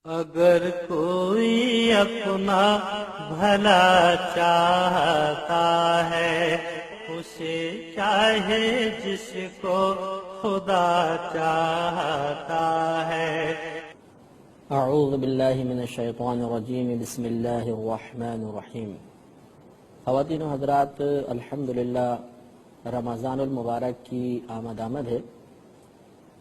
اگر کوئی اپنا بھلا چاہتا ہے اسے چاہے جس کو خدا چاہتا ہے۔ اعوذ باللہ من الشیطان الرجیم، بسم اللہ الرحمن الرحیم۔ خواتین و حضرات، الحمدللہ رمضان المبارک کی آمد ہے۔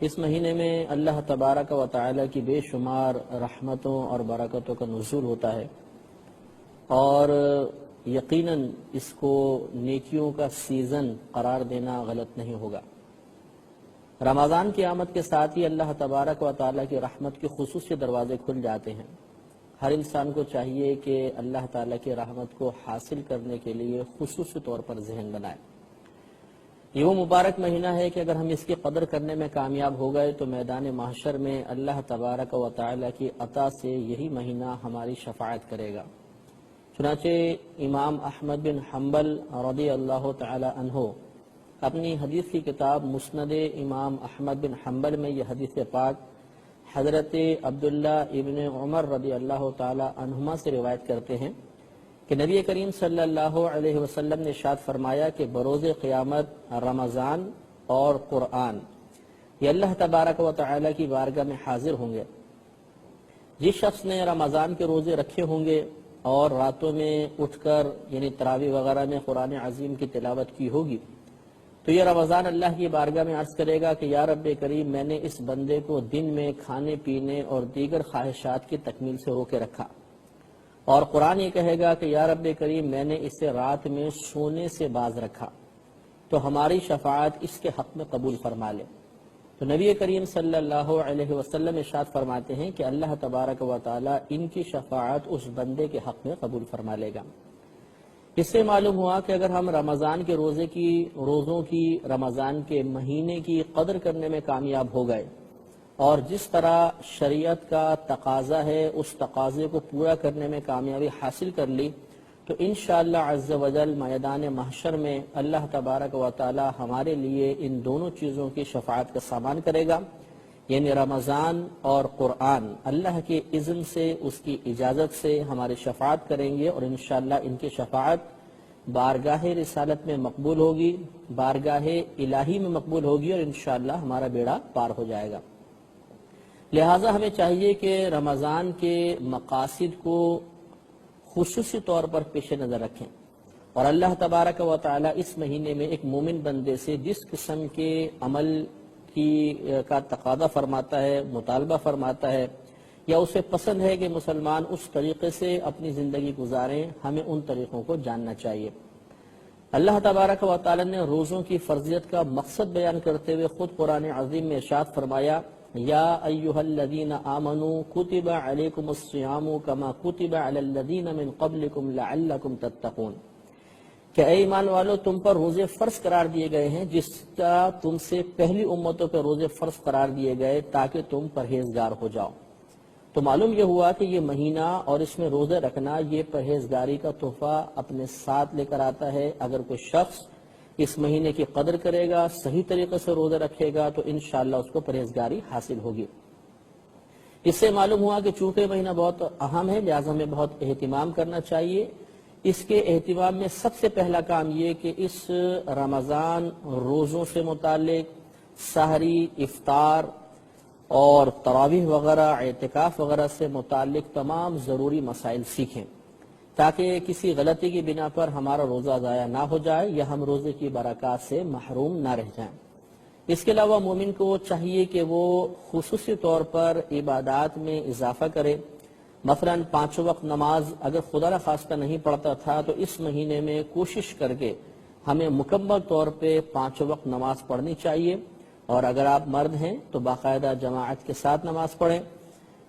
اس مہینے میں اللہ تبارک و تعالی کی بے شمار رحمتوں اور برکتوں کا نزول ہوتا ہے، اور یقیناً اس کو نیکیوں کا سیزن قرار دینا غلط نہیں ہوگا۔ رمضان کی آمد کے ساتھ ہی اللہ تبارک و تعالی کی رحمت کے خصوصی دروازے کھل جاتے ہیں۔ ہر انسان کو چاہیے کہ اللہ تعالی کی رحمت کو حاصل کرنے کے لیے خصوصی طور پر ذہن بنائے۔ یہ وہ مبارک مہینہ ہے کہ اگر ہم اس کی قدر کرنے میں کامیاب ہو گئے تو میدان محشر میں اللہ تبارک و تعالی کی عطا سے یہی مہینہ ہماری شفاعت کرے گا۔ چنانچہ امام احمد بن حنبل رضی اللہ تعالی عنہ اپنی حدیث کی کتاب مسند امام احمد بن حنبل میں یہ حدیث پاک حضرت عبداللہ ابن عمر رضی اللہ تعالی عنہما سے روایت کرتے ہیں کہ نبی کریم صلی اللہ علیہ وسلم نے ارشاد فرمایا کہ بروز قیامت رمضان اور قرآن یہ اللہ تبارک و تعالی کی بارگاہ میں حاضر ہوں گے۔ جس شخص نے رمضان کے روزے رکھے ہوں گے اور راتوں میں اٹھ کر یعنی تراویح وغیرہ میں قرآن عظیم کی تلاوت کی ہوگی تو یہ رمضان اللہ کی بارگاہ میں عرض کرے گا کہ یا رب کریم، میں نے اس بندے کو دن میں کھانے پینے اور دیگر خواہشات کی تکمیل سے روکے رکھا، اور قرآن یہ کہے گا کہ یا رب کریم، میں نے اسے رات میں سونے سے باز رکھا، تو ہماری شفاعت اس کے حق میں قبول فرما لے۔ تو نبی کریم صلی اللہ علیہ وسلم ارشاد فرماتے ہیں کہ اللہ تبارک و تعالی ان کی شفاعت اس بندے کے حق میں قبول فرما لے گا۔ اس سے معلوم ہوا کہ اگر ہم رمضان کے روزوں کی رمضان کے مہینے کی قدر کرنے میں کامیاب ہو گئے اور جس طرح شریعت کا تقاضا ہے اس تقاضے کو پورا کرنے میں کامیابی حاصل کر لی تو انشاءاللہ عز و جل میدان محشر میں اللہ تبارک و تعالی ہمارے لیے ان دونوں چیزوں کی شفاعت کا سامان کرے گا، یعنی رمضان اور قرآن اللہ کے اذن سے، اس کی اجازت سے ہماری شفاعت کریں گے، اور انشاءاللہ ان کی شفاعت بارگاہ رسالت میں مقبول ہوگی، بارگاہ الہی میں مقبول ہوگی، اور انشاءاللہ ہمارا بیڑا پار ہو جائے گا۔ لہٰذا ہمیں چاہیے کہ رمضان کے مقاصد کو خصوصی طور پر پیش نظر رکھیں، اور اللہ تبارک و تعالی اس مہینے میں ایک مومن بندے سے جس قسم کے عمل کا تقاضا فرماتا ہے، مطالبہ فرماتا ہے، یا اسے پسند ہے کہ مسلمان اس طریقے سے اپنی زندگی گزاریں، ہمیں ان طریقوں کو جاننا چاہیے۔ اللہ تبارک و تعالی نے روزوں کی فرضیت کا مقصد بیان کرتے ہوئے خود قرآن عظیم میں ارشاد فرمایا، یا ایھا الذین آمنوا کتب علیکم الصیام کما کتب علی الذین من قبلکم لعلکم تتقون، کہ اے ایمان والو، تم پر روزے فرض قرار دیے گئے ہیں جس طرح تم سے پہلی امتوں پر روزے فرض قرار دیے گئے تاکہ تم پرہیزگار ہو جاؤ۔ تو معلوم یہ ہوا کہ یہ مہینہ اور اس میں روزے رکھنا یہ پرہیزگاری کا تحفہ اپنے ساتھ لے کر آتا ہے۔ اگر کوئی شخص اس مہینے کی قدر کرے گا، صحیح طریقے سے روزے رکھے گا تو انشاءاللہ اس کو پرہیزگاری حاصل ہوگی۔ اس سے معلوم ہوا کہ چونکہ مہینہ بہت اہم ہے لہٰذا ہمیں بہت اہتمام کرنا چاہیے۔ اس کے اہتمام میں سب سے پہلا کام یہ کہ اس رمضان روزوں سے متعلق سحری، افطار اور تراویح وغیرہ، اعتکاف وغیرہ سے متعلق تمام ضروری مسائل سیکھیں تاکہ کسی غلطی کی بنا پر ہمارا روزہ ضائع نہ ہو جائے یا ہم روزے کی برکات سے محروم نہ رہ جائیں۔ اس کے علاوہ مومن کو چاہیے کہ وہ خصوصی طور پر عبادات میں اضافہ کرے۔ مثلا 5 وقت نماز اگر خدا نخواستہ نہیں پڑھتا تھا تو اس مہینے میں کوشش کر کے ہمیں مکمل طور پہ 5 وقت نماز پڑھنی چاہیے، اور اگر آپ مرد ہیں تو باقاعدہ جماعت کے ساتھ نماز پڑھیں۔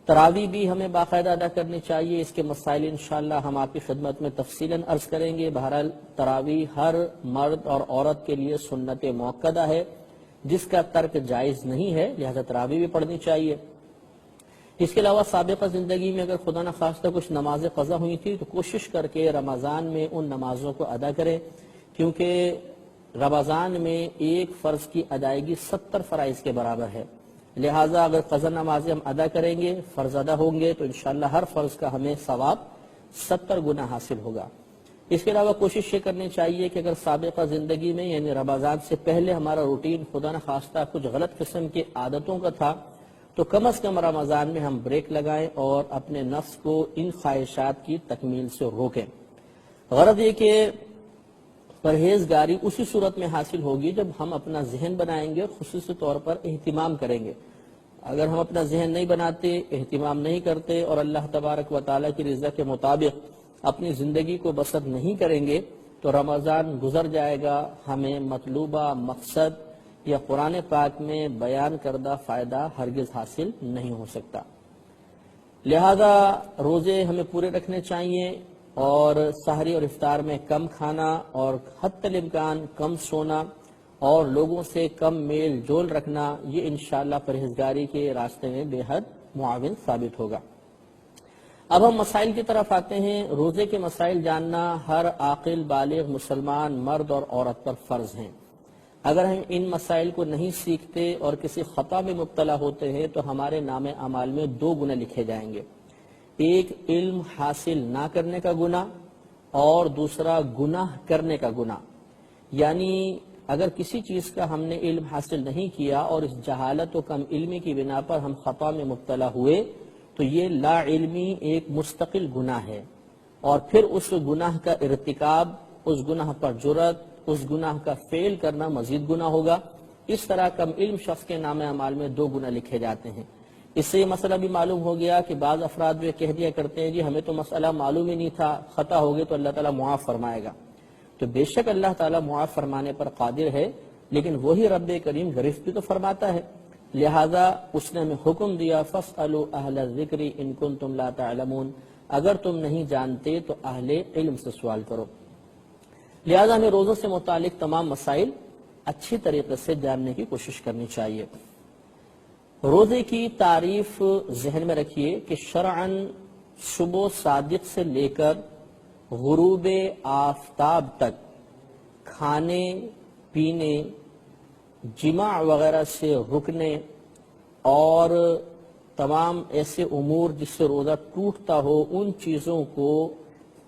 تراویح بھی ہمیں باقاعدہ ادا کرنی چاہیے، اس کے مسائل انشاءاللہ ہم آپ کی خدمت میں تفصیلاً عرض کریں گے۔ بہرحال تراویح ہر مرد اور عورت کے لیے سنت موقدہ ہے جس کا ترک جائز نہیں ہے، لہذا تراویح بھی پڑھنی چاہیے۔ اس کے علاوہ سابقہ زندگی میں اگر خدا نخواستہ کچھ نمازیں قضا ہوئی تھی تو کوشش کر کے رمضان میں ان نمازوں کو ادا کریں، کیونکہ رمضان میں ایک فرض کی ادائیگی 70 فرائض کے برابر ہے۔ لہٰذا اگر قضا نمازیں ہم ادا کریں گے، فرض ادا ہوں گے، تو انشاءاللہ ہر فرض کا ہمیں ثواب 70 گنا حاصل ہوگا۔ اس کے علاوہ کوشش یہ کرنی چاہیے کہ اگر سابقہ زندگی میں یعنی رمضان سے پہلے ہمارا روٹین خدا نخواستہ کچھ غلط قسم کی عادتوں کا تھا، تو کم از کم رمضان میں ہم بریک لگائیں اور اپنے نفس کو ان خواہشات کی تکمیل سے روکیں۔ غرض یہ کہ پرہیزگاری اسی صورت میں حاصل ہوگی جب ہم اپنا ذہن بنائیں گے اور خصوصی طور پر اہتمام کریں گے۔ اگر ہم اپنا ذہن نہیں بناتے، اہتمام نہیں کرتے اور اللہ تبارک و تعالیٰ کی رضا کے مطابق اپنی زندگی کو بسر نہیں کریں گے تو رمضان گزر جائے گا، ہمیں مطلوبہ مقصد یا قرآن پاک میں بیان کردہ فائدہ ہرگز حاصل نہیں ہو سکتا۔ لہذا روزے ہمیں پورے رکھنے چاہیے اور سحری اور افطار میں کم کھانا اور حتی الامکان کم سونا اور لوگوں سے کم میل جول رکھنا، یہ انشاءاللہ پرہیزگاری کے راستے میں بے حد معاون ثابت ہوگا۔ اب ہم مسائل کی طرف آتے ہیں۔ روزے کے مسائل جاننا ہر عاقل بالغ مسلمان مرد اور عورت پر فرض ہیں۔ اگر ہم ان مسائل کو نہیں سیکھتے اور کسی خطا میں مبتلا ہوتے ہیں تو ہمارے نام اعمال میں 2 گناہ لکھے جائیں گے، ایک علم حاصل نہ کرنے کا گناہ اور دوسرا گناہ کرنے کا گناہ۔ یعنی اگر کسی چیز کا ہم نے علم حاصل نہیں کیا اور اس جہالت و کم علمی کی بنا پر ہم خطا میں مبتلا ہوئے تو یہ لا علمی ایک مستقل گناہ ہے، اور پھر اس گناہ کا ارتکاب، اس گناہ پر جرات، اس گناہ کا فعل کرنا مزید گناہ ہوگا۔ اس طرح کم علم شخص کے نام اعمال میں 2 گناہ لکھے جاتے ہیں۔ اس سے یہ مسئلہ بھی معلوم ہو گیا کہ بعض افراد وہ کہہ دیا کرتے ہیں جی ہمیں تو مسئلہ معلوم ہی نہیں تھا، خطا ہو گئے تو اللہ تعالیٰ معاف فرمائے گا۔ تو بے شک اللہ تعالیٰ معاف فرمانے پر قادر ہے، لیکن وہی رب کریم گرفت بھی تو فرماتا ہے۔ لہذا اس نے ہمیں حکم دیا فَاسْأَلُوا أَهْلَ الذِّكْرِ إِن كُنتُمْ لَا تَعْلَمُونَ، اگر تم نہیں جانتے تو اہل علم سے سوال کرو۔ لہذا ہمیں روزوں سے متعلق تمام مسائل اچھی طریقے سے جاننے کی کوشش کرنی چاہیے۔ روزے کی تعریف ذہن میں رکھیے کہ شرعاً صبح صادق سے لے کر غروب آفتاب تک کھانے پینے، جماع وغیرہ سے رکنے اور تمام ایسے امور جس سے روزہ ٹوٹتا ہو ان چیزوں کو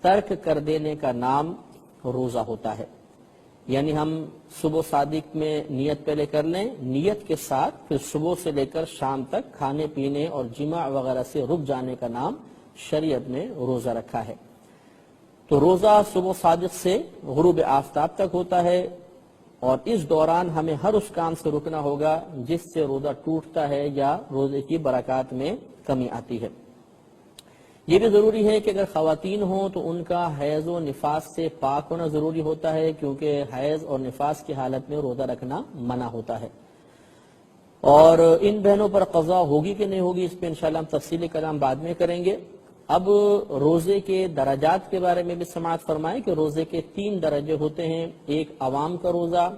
ترک کر دینے کا نام روزہ ہوتا ہے۔ یعنی ہم صبح صادق میں نیت پہلے کر لیں، نیت کے ساتھ پھر صبح سے لے کر شام تک کھانے پینے اور جماع وغیرہ سے رک جانے کا نام شریعت نے روزہ رکھا ہے۔ تو روزہ صبح صادق سے غروب آفتاب تک ہوتا ہے، اور اس دوران ہمیں ہر اس کام سے رکنا ہوگا جس سے روزہ ٹوٹتا ہے یا روزے کی برکات میں کمی آتی ہے۔ یہ بھی ضروری ہے کہ اگر خواتین ہوں تو ان کا حیض و نفاس سے پاک ہونا ضروری ہوتا ہے، کیونکہ حیض اور نفاس کی حالت میں روزہ رکھنا منع ہوتا ہے۔ اور ان بہنوں پر قضا ہوگی کہ نہیں ہوگی اس پہ انشاءاللہ ہم تفصیلی کلام بعد میں کریں گے۔ اب روزے کے درجات کے بارے میں بھی سماعت فرمائیں کہ روزے کے 3 درجے ہوتے ہیں، ایک عوام کا روزہ،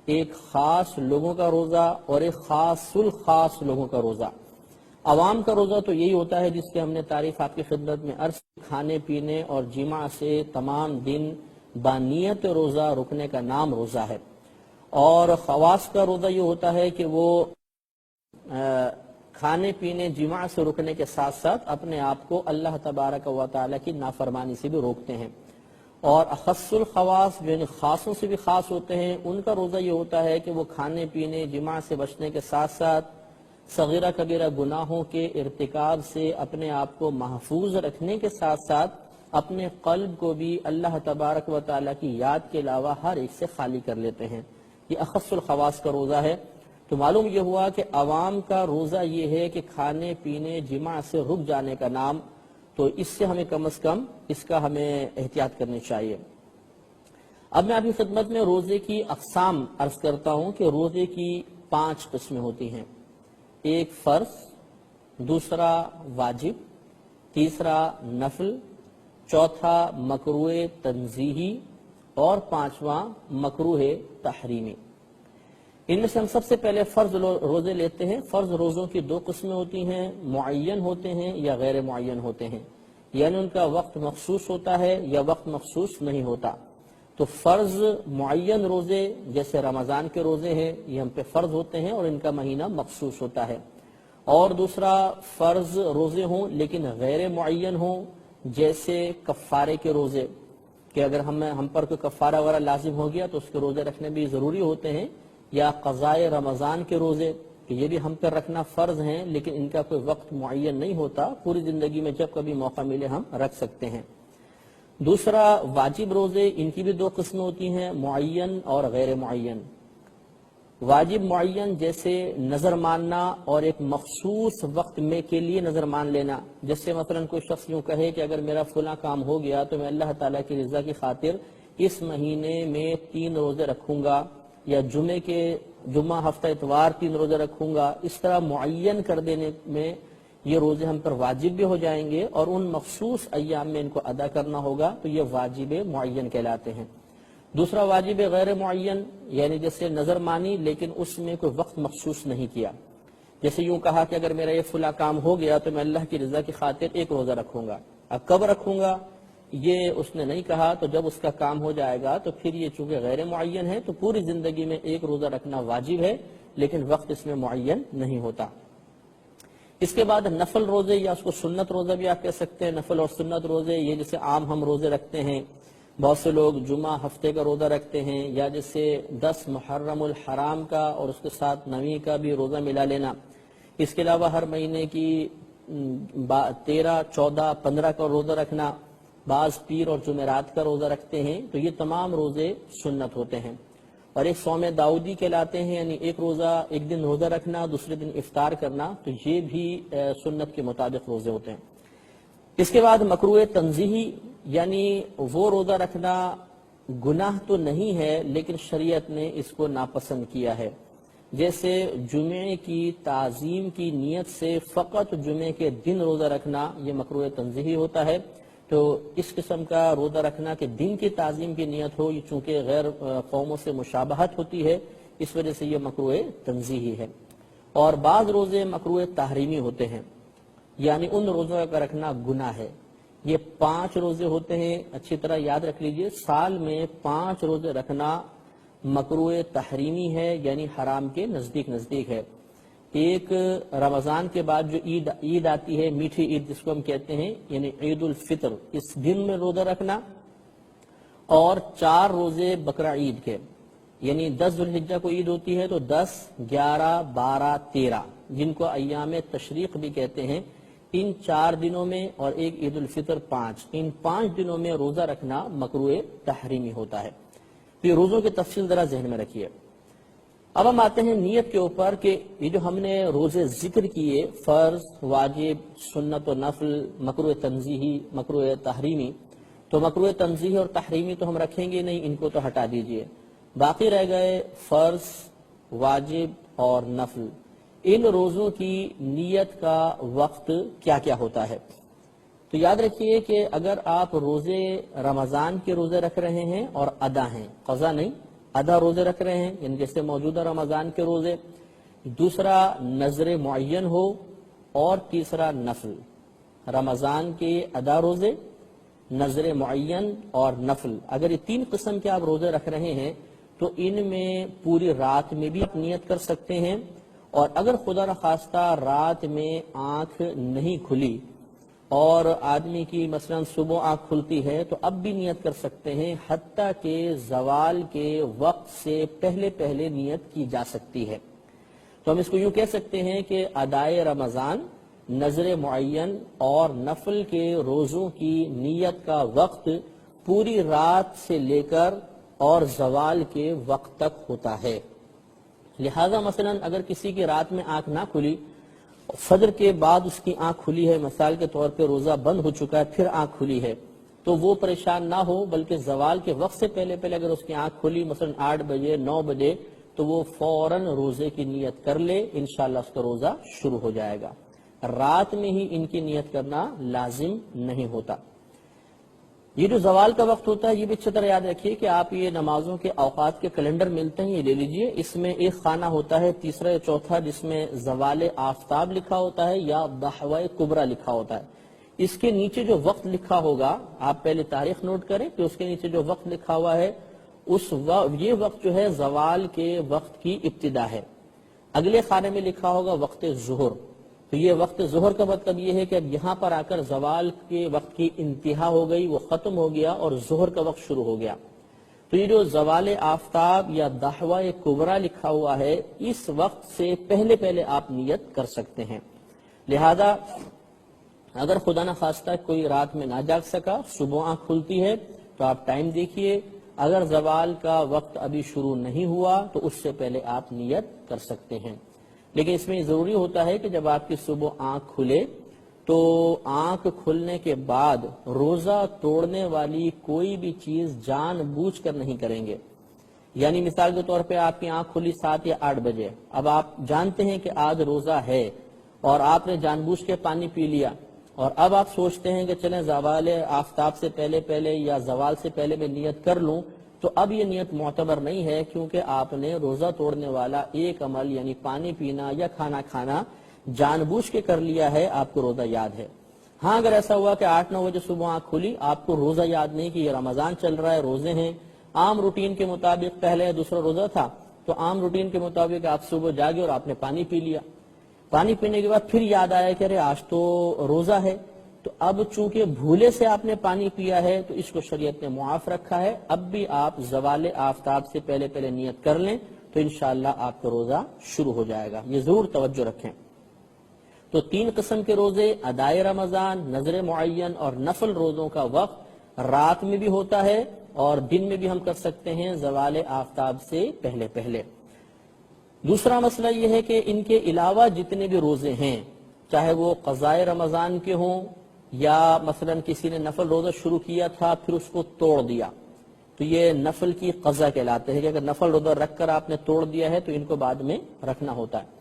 ایک خاص لوگوں کا روزہ اور ایک خاص الخاص لوگوں کا روزہ۔ عوام کا روزہ تو یہی ہوتا ہے جس کی ہم نے تعریف آپ کی خدمت میں عرض کی، کھانے پینے اور جماع سے تمام دن بانیت روزہ رکنے کا نام روزہ ہے۔ اور خواص کا روزہ یہ ہوتا ہے کہ وہ کھانے پینے جماع سے رکنے کے ساتھ ساتھ اپنے آپ کو اللہ تبارک و تعالیٰ کی نافرمانی سے بھی روکتے ہیں۔ اور اخص الخواص جو یعنی خاصوں سے بھی خاص ہوتے ہیں، ان کا روزہ یہ ہوتا ہے کہ وہ کھانے پینے جماع سے بچنے کے ساتھ ساتھ صغیرہ کبیرہ گناہوں کے ارتکاب سے اپنے آپ کو محفوظ رکھنے کے ساتھ ساتھ اپنے قلب کو بھی اللہ تبارک و تعالیٰ کی یاد کے علاوہ ہر ایک سے خالی کر لیتے ہیں۔ یہ اخص الخواص کا روزہ ہے۔ تو معلوم یہ ہوا کہ عوام کا روزہ یہ ہے کہ کھانے پینے جماع سے رک جانے کا نام، تو اس سے ہمیں کم از کم اس کا ہمیں احتیاط کرنی چاہیے۔ اب میں آپ کی خدمت میں روزے کی اقسام عرض کرتا ہوں کہ روزے کی 5 قسمیں ہوتی ہیں، ایک فرض، دوسرا واجب، تیسرا نفل، چوتھا مکروہ تنزیہی اور 5واں مکروہ تحریمی۔ ان میں سے ہم سب سے پہلے فرض روزے لیتے ہیں۔ فرض روزوں کی 2 قسمیں ہوتی ہیں، معین ہوتے ہیں یا غیر معین ہوتے ہیں، یعنی ان کا وقت مخصوص ہوتا ہے یا وقت مخصوص نہیں ہوتا۔ تو فرض معین روزے جیسے رمضان کے روزے ہیں، یہ ہم پہ فرض ہوتے ہیں اور ان کا مہینہ مخصوص ہوتا ہے۔ اور دوسرا فرض روزے ہوں لیکن غیر معین ہوں، جیسے کفارے کے روزے، کہ اگر ہم پر کوئی کفارہ وغیرہ لازم ہو گیا تو اس کے روزے رکھنے بھی ضروری ہوتے ہیں، یا قضاء رمضان کے روزے کہ یہ بھی ہم پر رکھنا فرض ہیں لیکن ان کا کوئی وقت معین نہیں ہوتا، پوری زندگی میں جب کبھی موقع ملے ہم رکھ سکتے ہیں۔ دوسرا واجب روزے، ان کی بھی دو قسمیں ہوتی ہیں، معین اور غیر معین۔ واجب معین جیسے نظر ماننا اور ایک مخصوص وقت میں کے لیے نظر مان لینا، جیسے مثلا کوئی شخص یوں کہے کہ اگر میرا فلاں کام ہو گیا تو میں اللہ تعالیٰ کی رضا کی خاطر اس مہینے میں 3 روزے رکھوں گا، یا جمعہ ہفتہ اتوار 3 روزے رکھوں گا۔ اس طرح معین کر دینے میں یہ روزے ہم پر واجب بھی ہو جائیں گے اور ان مخصوص ایام میں ان کو ادا کرنا ہوگا، تو یہ واجب معین کہلاتے ہیں۔ دوسرا واجب غیر معین، یعنی جیسے نظر مانی لیکن اس میں کوئی وقت مخصوص نہیں کیا، جیسے یوں کہا کہ اگر میرا یہ فلاں کام ہو گیا تو میں اللہ کی رضا کی خاطر 1 روزہ رکھوں گا، اب کب رکھوں گا یہ اس نے نہیں کہا، تو جب اس کا کام ہو جائے گا تو پھر یہ چونکہ غیر معین ہے تو پوری زندگی میں 1 روزہ رکھنا واجب ہے لیکن وقت اس میں معین نہیں ہوتا۔ اس کے بعد نفل روزے، یا اس کو سنت روزہ بھی آپ کہہ سکتے ہیں، نفل اور سنت روزے، یہ جیسے عام ہم روزے رکھتے ہیں، بہت سے لوگ جمعہ ہفتے کا روزہ رکھتے ہیں، یا جیسے 10 محرم الحرام کا اور اس کے ساتھ 9 کا بھی روزہ ملا لینا۔ اس کے علاوہ ہر مہینے کی 13، 14، 15 کا روزہ رکھنا، بعض پیر اور جمعرات کا روزہ رکھتے ہیں، تو یہ تمام روزے سنت ہوتے ہیں۔ اور ایک صوم داؤدی کہلاتے ہیں، یعنی ایک دن روزہ رکھنا، دوسرے دن افطار کرنا، تو یہ بھی سنت کے مطابق روزے ہوتے ہیں۔ اس کے بعد مکروہ تنزیہی، یعنی وہ روزہ رکھنا گناہ تو نہیں ہے لیکن شریعت نے اس کو ناپسند کیا ہے، جیسے جمعے کی تعظیم کی نیت سے فقط جمعے کے دن روزہ رکھنا، یہ مکروہ تنزیہی ہوتا ہے۔ تو اس قسم کا روزہ رکھنا کہ دن کی تعظیم کی نیت ہو، یہ چونکہ غیر قوموں سے مشابہت ہوتی ہے، اس وجہ سے یہ مکروہ تنزیہی ہے۔ اور بعض روزے مکروہ تحریمی ہوتے ہیں، یعنی ان روزوں کا رکھنا گناہ ہے۔ یہ 5 روزے ہوتے ہیں، اچھی طرح یاد رکھ لیجئے، سال میں 5 روزے رکھنا مکروہ تحریمی ہے، یعنی حرام کے نزدیک ہے۔ ایک رمضان کے بعد جو عید آتی ہے، میٹھی عید جس کو ہم کہتے ہیں، یعنی عید الفطر، اس دن میں روزہ رکھنا، اور 4 روزے بقرہ عید کے، یعنی 10 ذوالحجہ کو عید ہوتی ہے تو 10، 11، 12، 13، جن کو ایام تشریق بھی کہتے ہیں، ان 4 دنوں میں، اور ایک عید الفطر 5، ان 5 دنوں میں روزہ رکھنا مکروہ تحریمی ہوتا ہے۔ تو یہ روزوں کی تفصیل ذرا ذہن میں رکھیے۔ اب ہم آتے ہیں نیت کے اوپر کہ یہ جو ہم نے روزے ذکر کیے، فرض، واجب، سنت و نفل، مکروہ تنزیہی، مکروہ تحریمی، تو مکروہ تنزیہی اور تحریمی تو ہم رکھیں گے نہیں، ان کو تو ہٹا دیجئے، باقی رہ گئے فرض، واجب اور نفل۔ ان روزوں کی نیت کا وقت کیا کیا ہوتا ہے؟ تو یاد رکھیے کہ اگر آپ روزے رمضان کے روزے رکھ رہے ہیں اور ادا ہیں، قضا نہیں، ادا روزے رکھ رہے ہیں، یعنی جیسے موجودہ رمضان کے روزے، دوسرا نظر معین ہو، اور تیسرا نفل، رمضان کے ادا روزے، نظر معین اور نفل، اگر یہ 3 قسم کے آپ روزے رکھ رہے ہیں تو ان میں پوری رات میں بھی آپ نیت کر سکتے ہیں، اور اگر خدا نخواستہ رات میں آنکھ نہیں کھلی اور آدمی کی مثلا صبح آنکھ کھلتی ہے تو اب بھی نیت کر سکتے ہیں، حتیٰ کہ زوال کے وقت سے پہلے نیت کی جا سکتی ہے۔ تو ہم اس کو یوں کہہ سکتے ہیں کہ ادائے رمضان، نظر معین اور نفل کے روزوں کی نیت کا وقت پوری رات سے لے کر اور زوال کے وقت تک ہوتا ہے۔ لہذا مثلا اگر کسی کی رات میں آنکھ نہ کھلی، فجر کے بعد اس کی آنکھ کھلی ہے، مثال کے طور پہ روزہ بند ہو چکا ہے، پھر آنکھ کھلی ہے، تو وہ پریشان نہ ہو، بلکہ زوال کے وقت سے پہلے اگر اس کی آنکھ کھلی مثلا 8 بجے، 9 بجے، تو وہ فوراً روزے کی نیت کر لے، انشاءاللہ اس کا روزہ شروع ہو جائے گا۔ رات میں ہی ان کی نیت کرنا لازم نہیں ہوتا۔ یہ جو زوال کا وقت ہوتا ہے یہ بھی اچھی طرح یاد رکھیے کہ آپ یہ نمازوں کے اوقات کے کیلنڈر ملتے ہیں، یہ لے لیجئے، اس میں ایک خانہ ہوتا ہے 3 یا 4 جس میں زوال آفتاب لکھا ہوتا ہے یا ضحوہ کبریٰ لکھا ہوتا ہے۔ اس کے نیچے جو وقت لکھا ہوگا، آپ پہلے تاریخ نوٹ کریں کہ اس کے نیچے جو وقت لکھا ہوا ہے یہ وقت جو ہے زوال کے وقت کی ابتدا ہے۔ اگلے خانے میں لکھا ہوگا وقت ظہر، تو یہ وقت ظہر کا مطلب یہ ہے کہ اب یہاں پر آ کر زوال کے وقت کی انتہا ہو گئی، وہ ختم ہو گیا اور ظہر کا وقت شروع ہو گیا۔ تو یہ جو زوال آفتاب یا دحوہ کبریٰ لکھا ہوا ہے، اس وقت سے پہلے پہلے آپ نیت کر سکتے ہیں۔ لہذا اگر خدا نہ خواستہ کوئی رات میں نہ جاگ سکا، صبح آنکھ کھلتی ہے تو آپ ٹائم دیکھیے، اگر زوال کا وقت ابھی شروع نہیں ہوا تو اس سے پہلے آپ نیت کر سکتے ہیں۔ لیکن اس میں ضروری ہوتا ہے کہ جب آپ کی صبح آنکھ کھلے تو آنکھ کھلنے کے بعد روزہ توڑنے والی کوئی بھی چیز جان بوجھ کر نہیں کریں گے۔ یعنی مثال کے طور پہ آپ کی آنکھ کھلی 7 یا 8 بجے، اب آپ جانتے ہیں کہ آج روزہ ہے اور آپ نے جان بوجھ کے پانی پی لیا، اور اب آپ سوچتے ہیں کہ چلیں زوال آفتاب سے پہلے پہلے یا زوال سے پہلے میں نیت کر لوں، تو اب یہ نیت معتبر نہیں ہے، کیونکہ آپ نے روزہ توڑنے والا ایک عمل یعنی پانی پینا یا کھانا کھانا جان بوجھ کے کر لیا ہے، آپ کو روزہ یاد ہے۔ ہاں اگر ایسا ہوا کہ 8-9 بجے صبح آنکھ کھلی، آپ کو روزہ یاد نہیں کہ یہ رمضان چل رہا ہے، روزے ہیں، عام روٹین کے مطابق پہلے یا دوسرا روزہ تھا، تو عام روٹین کے مطابق آپ صبح جاگے اور آپ نے پانی پی لیا، پانی پینے کے بعد پھر یاد آیا کہ ارے آج تو روزہ ہے، تو اب چونکہ بھولے سے آپ نے پانی پیا ہے تو اس کو شریعت نے معاف رکھا ہے، اب بھی آپ زوال آفتاب سے پہلے پہلے نیت کر لیں تو انشاءاللہ آپ کا روزہ شروع ہو جائے گا۔ یہ ضرور توجہ رکھیں۔ تو 3 قسم کے روزے، ادائے رمضان، نذر معین اور نفل روزوں کا وقت رات میں بھی ہوتا ہے اور دن میں بھی ہم کر سکتے ہیں زوال آفتاب سے پہلے پہلے۔ دوسرا مسئلہ یہ ہے کہ ان کے علاوہ جتنے بھی روزے ہیں، چاہے وہ قضائے رمضان کے ہوں یا مثلا کسی نے نفل روزہ شروع کیا تھا پھر اس کو توڑ دیا، تو یہ نفل کی قضا کہلاتے ہیں کہ اگر نفل روزہ رکھ کر آپ نے توڑ دیا ہے تو ان کو بعد میں رکھنا ہوتا ہے۔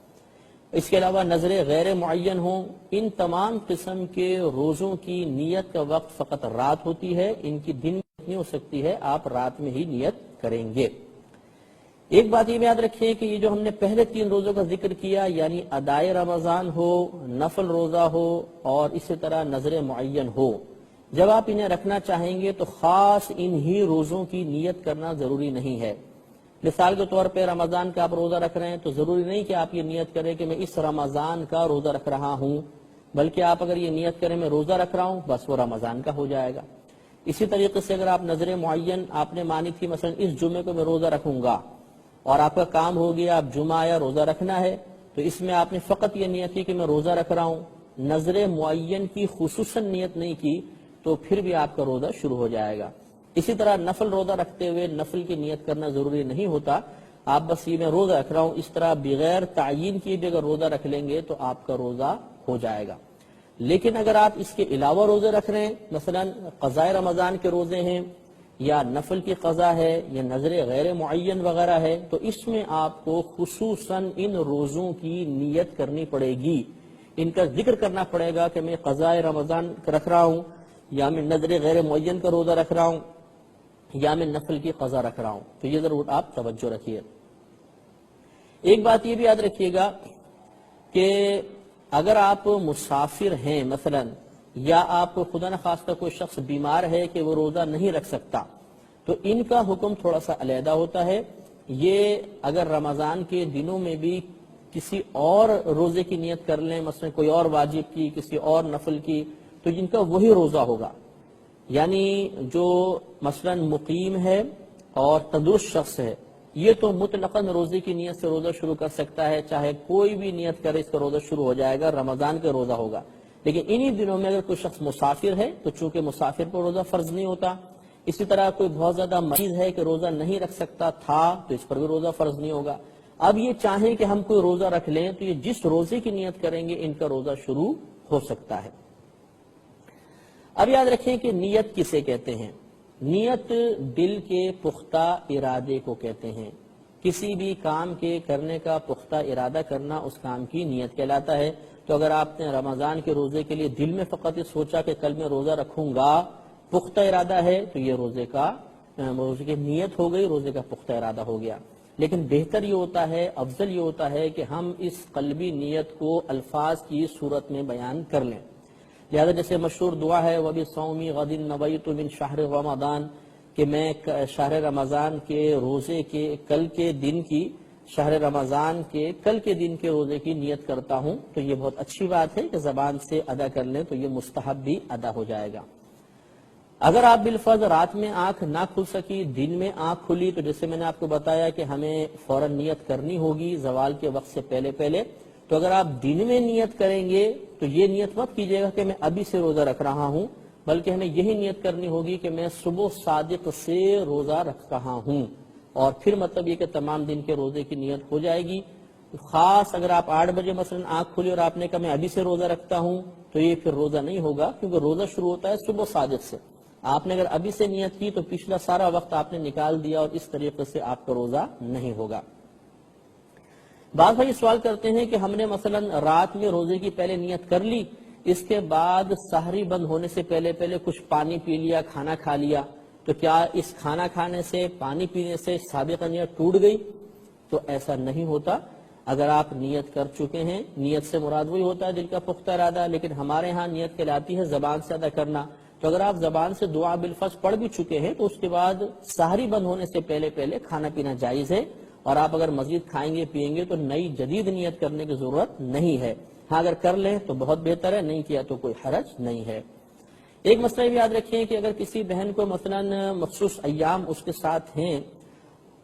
اس کے علاوہ نظر غیر معین ہوں، ان تمام قسم کے روزوں کی نیت کا وقت فقط رات ہوتی ہے، ان کی دن میں نہیں ہو سکتی ہے، آپ رات میں ہی نیت کریں گے۔ ایک بات یہ یاد رکھیں کہ یہ جو ہم نے پہلے 3 روزوں کا ذکر کیا، یعنی ادائے رمضان ہو، نفل روزہ ہو اور اسی طرح نذر معین ہو، جب آپ انہیں رکھنا چاہیں گے تو خاص انہی روزوں کی نیت کرنا ضروری نہیں ہے۔ مثال کے طور پہ رمضان کا آپ روزہ رکھ رہے ہیں تو ضروری نہیں کہ آپ یہ نیت کریں کہ میں اس رمضان کا روزہ رکھ رہا ہوں، بلکہ آپ اگر یہ نیت کریں میں روزہ رکھ رہا ہوں، بس وہ رمضان کا ہو جائے گا۔ اسی طریقے سے اگر آپ نذر معین آپ نے مانی تھی، مثلا اس جمعے کو میں روزہ رکھوں گا، اور آپ کا کام ہو گیا، اب جمعہ آیا روزہ رکھنا ہے، تو اس میں آپ نے فقط یہ نیت کی کہ میں روزہ رکھ رہا ہوں، نذر معین کی خصوصاً نیت نہیں کی، تو پھر بھی آپ کا روزہ شروع ہو جائے گا۔ اسی طرح نفل روزہ رکھتے ہوئے نفل کی نیت کرنا ضروری نہیں ہوتا، آپ بس یہ میں روزہ رکھ رہا ہوں اس طرح بغیر تعیین کیے بھی اگر روزہ رکھ لیں گے تو آپ کا روزہ ہو جائے گا۔ لیکن اگر آپ اس کے علاوہ روزے رکھ رہے ہیں، مثلا قضاء رمضان کے روزے ہیں یا نفل کی قضا ہے یا نذر غیر معین وغیرہ ہے، تو اس میں آپ کو خصوصاً ان روزوں کی نیت کرنی پڑے گی، ان کا ذکر کرنا پڑے گا کہ میں قضاء رمضان رکھ رہا ہوں یا میں نذر غیر معین کا روزہ رکھ رہا ہوں یا میں نفل کی قضا رکھ رہا ہوں، تو یہ ضرور آپ توجہ رکھیے۔ ایک بات یہ بھی یاد رکھیے گا کہ اگر آپ مسافر ہیں مثلا، یا آپ کو خدا نخواستہ کوئی شخص بیمار ہے کہ وہ روزہ نہیں رکھ سکتا، تو ان کا حکم تھوڑا سا علیحدہ ہوتا ہے۔ یہ اگر رمضان کے دنوں میں بھی کسی اور روزے کی نیت کر لیں، مثلا کوئی اور واجب کی، کسی اور نفل کی، تو جن کا وہی روزہ ہوگا۔ یعنی جو مثلا مقیم ہے اور تندرست شخص ہے، یہ تو مطلقاً روزے کی نیت سے روزہ شروع کر سکتا ہے، چاہے کوئی بھی نیت کرے اس کا روزہ شروع ہو جائے گا، رمضان کا روزہ ہوگا۔ لیکن انہی دنوں میں اگر کوئی شخص مسافر ہے تو چونکہ مسافر پر روزہ فرض نہیں ہوتا، اسی طرح کوئی بہت زیادہ مریض ہے کہ روزہ نہیں رکھ سکتا تھا تو اس پر بھی روزہ فرض نہیں ہوگا۔ اب یہ چاہیں کہ ہم کوئی روزہ رکھ لیں تو یہ جس روزے کی نیت کریں گے ان کا روزہ شروع ہو سکتا ہے۔ اب یاد رکھیں کہ نیت کسے کہتے ہیں؟ نیت دل کے پختہ ارادے کو کہتے ہیں۔ کسی بھی کام کے کرنے کا پختہ ارادہ کرنا اس کام کی نیت کہلاتا ہے۔ تو اگر آپ نے رمضان کے روزے کے لیے دل میں فقط یہ سوچا کہ کل میں روزہ رکھوں گا، پختہ ارادہ ہے، تو یہ روزے کی نیت ہو گئی، روزے کا پختہ ارادہ ہو گیا۔ لیکن بہتر یہ ہوتا ہے، افضل یہ ہوتا ہے کہ ہم اس قلبی نیت کو الفاظ کی صورت میں بیان کر لیں۔ لہذا جیسے مشہور دعا ہے وَبِصَوْمِ غَدٍ نَوَيْتُ مِنْ شَهْرِ رَمَضَان، کہ میں شہر رمضان کے روزے کے کل کے دن کی شہر رمضان کے کل کے دن کے روزے کی نیت کرتا ہوں، تو یہ بہت اچھی بات ہے کہ زبان سے ادا کر لیں تو یہ مستحب بھی ادا ہو جائے گا۔ اگر آپ بالفرض رات میں آنکھ نہ کھل سکی، دن میں آنکھ کھلی، تو جیسے میں نے آپ کو بتایا کہ ہمیں فوراً نیت کرنی ہوگی زوال کے وقت سے پہلے پہلے۔ تو اگر آپ دن میں نیت کریں گے تو یہ نیت مت کیجیے گا کہ میں ابھی سے روزہ رکھ رہا ہوں، بلکہ ہمیں یہی نیت کرنی ہوگی کہ میں صبح صادق سے روزہ رکھ رہا ہوں، اور پھر مطلب یہ کہ تمام دن کے روزے کی نیت ہو جائے گی۔ خاص اگر آپ 8 بجے مثلا آنکھ کھلی اور آپ نے کہا میں ابھی سے روزہ رکھتا ہوں، تو یہ پھر روزہ نہیں ہوگا، کیونکہ روزہ شروع ہوتا ہے صبح صادق سے۔ آپ نے اگر ابھی سے نیت کی تو پچھلا سارا وقت آپ نے نکال دیا، اور اس طریقے سے آپ کا روزہ نہیں ہوگا۔ بعض بھائی سوال کرتے ہیں کہ ہم نے مثلا رات میں روزے کی پہلے نیت کر لی، اس کے بعد سحری بند ہونے سے پہلے کچھ پانی پی لیا، کھانا کھا لیا، تو کیا اس کھانا کھانے سے، پانی پینے سے سابقہ نیت ٹوٹ گئی؟ تو ایسا نہیں ہوتا۔ اگر آپ نیت کر چکے ہیں، نیت سے مراد وہی ہوتا ہے دل کا پختہ ارادہ، لیکن ہمارے ہاں نیت کہلاتی ہے زبان سے ادا کرنا۔ تو اگر آپ زبان سے دعا بالفرض پڑھ بھی چکے ہیں تو اس کے بعد سحری بند ہونے سے پہلے کھانا پینا جائز ہے، اور آپ اگر مزید کھائیں گے پیئیں گے تو نئی جدید نیت کرنے کی ضرورت نہیں ہے۔ ہاں اگر کر لیں تو بہت بہتر ہے، نہیں کیا تو کوئی حرج نہیں ہے۔ ایک مسئلہ بھی یاد رکھیں کہ اگر کسی بہن کو مثلا مخصوص ایام اس کے ساتھ ہیں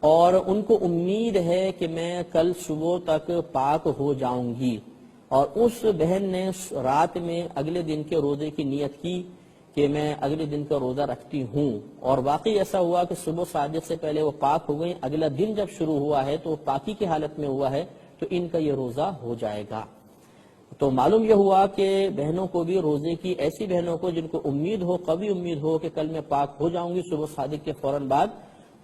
اور ان کو امید ہے کہ میں کل صبح تک پاک ہو جاؤں گی، اور اس بہن نے رات میں اگلے دن کے روزے کی نیت کی کہ میں اگلے دن کا روزہ رکھتی ہوں، اور واقعی ایسا ہوا کہ صبح صادق سے پہلے وہ پاک ہو گئی، اگلا دن جب شروع ہوا ہے تو وہ پاکی کی حالت میں ہوا ہے، تو ان کا یہ روزہ ہو جائے گا۔ تو معلوم یہ ہوا کہ بہنوں کو بھی روزے کی، ایسی بہنوں کو جن کو امید ہو، قوی امید ہو کہ کل میں پاک ہو جاؤں گی صبح صادق کے فوراً بعد،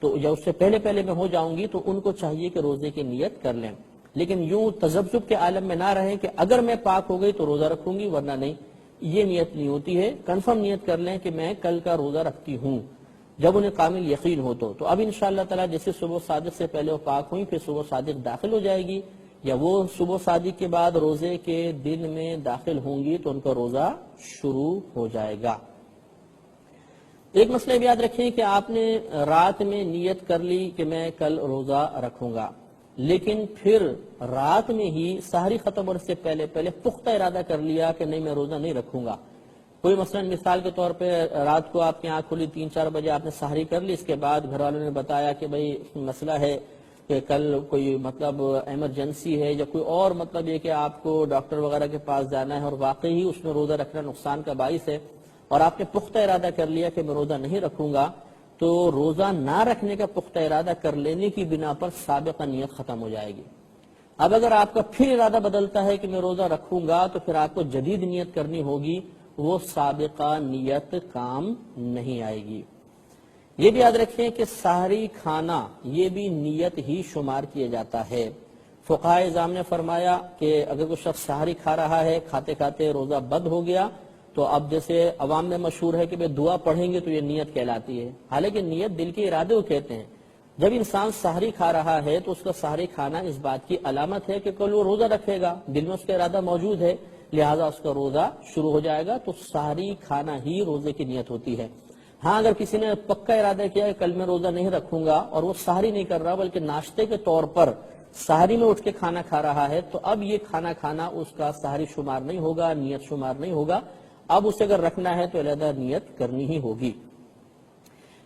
تو یا اس سے پہلے میں ہو جاؤں گی، تو ان کو چاہیے کہ روزے کی نیت کر لیں، لیکن یوں تذبذب کے عالم میں نہ رہیں کہ اگر میں پاک ہو گئی تو روزہ رکھوں گی ورنہ نہیں۔ یہ نیت نہیں ہوتی ہے، کنفرم نیت کر لیں کہ میں کل کا روزہ رکھتی ہوں، جب انہیں کامل یقین ہو تو اب انشاءاللہ تعالیٰ جیسے صبح صادق سے پہلے وہ پاک ہوئی، پھر صبح صادق داخل ہو جائے گی، یا وہ صبح صادق کے بعد روزے کے دن میں داخل ہوں گی تو ان کا روزہ شروع ہو جائے گا۔ ایک مسئلہ بھی یاد رکھیں کہ آپ نے رات میں نیت کر لی کہ میں کل روزہ رکھوں گا، لیکن پھر رات میں ہی سحری ختم ہونے سے پہلے پختہ ارادہ کر لیا کہ نہیں میں روزہ نہیں رکھوں گا۔ کوئی مثلا مثال کے طور پہ رات کو آپ کی آنکھ کھلی 3-4 بجے آپ نے سحری کر لی، اس کے بعد گھر والوں نے بتایا کہ بھئی مسئلہ ہے کہ کل کوئی مطلب ایمرجنسی ہے، یا کوئی اور مطلب یہ کہ آپ کو ڈاکٹر وغیرہ کے پاس جانا ہے، اور واقعی ہی اس میں روزہ رکھنا نقصان کا باعث ہے، اور آپ نے پختہ ارادہ کر لیا کہ میں روزہ نہیں رکھوں گا، تو روزہ نہ رکھنے کا پختہ ارادہ کر لینے کی بنا پر سابقہ نیت ختم ہو جائے گی۔ اب اگر آپ کا پھر ارادہ بدلتا ہے کہ میں روزہ رکھوں گا، تو پھر آپ کو جدید نیت کرنی ہوگی، وہ سابقہ نیت کام نہیں آئے گی۔ یہ بھی یاد رکھیں کہ سحری کھانا یہ بھی نیت ہی شمار کیا جاتا ہے۔ فقہائے اعظام نے فرمایا کہ اگر کوئی شخص سحری کھا رہا ہے، کھاتے کھاتے روزہ بد ہو گیا، تو اب جیسے عوام میں مشہور ہے کہ بھئی دعا پڑھیں گے تو یہ نیت کہلاتی ہے، حالانکہ نیت دل کے ارادے کو کہتے ہیں۔ جب انسان سحری کھا رہا ہے تو اس کا سحری کھانا اس بات کی علامت ہے کہ کل وہ روزہ رکھے گا، دل میں اس کا ارادہ موجود ہے، لہٰذا اس کا روزہ شروع ہو جائے گا، تو سحری کھانا ہی روزے کی نیت ہوتی ہے۔ ہاں اگر کسی نے پکا ارادہ کیا کہ کل میں روزہ نہیں رکھوں گا، اور وہ سحری نہیں کر رہا بلکہ ناشتے کے طور پر سحری میں اٹھ کے کھانا کھا رہا ہے، تو اب یہ کھانا کھانا اس کا سحری شمار نہیں ہوگا، نیت شمار نہیں ہوگا، اب اسے اگر رکھنا ہے تو علیحدہ نیت کرنی ہی ہوگی۔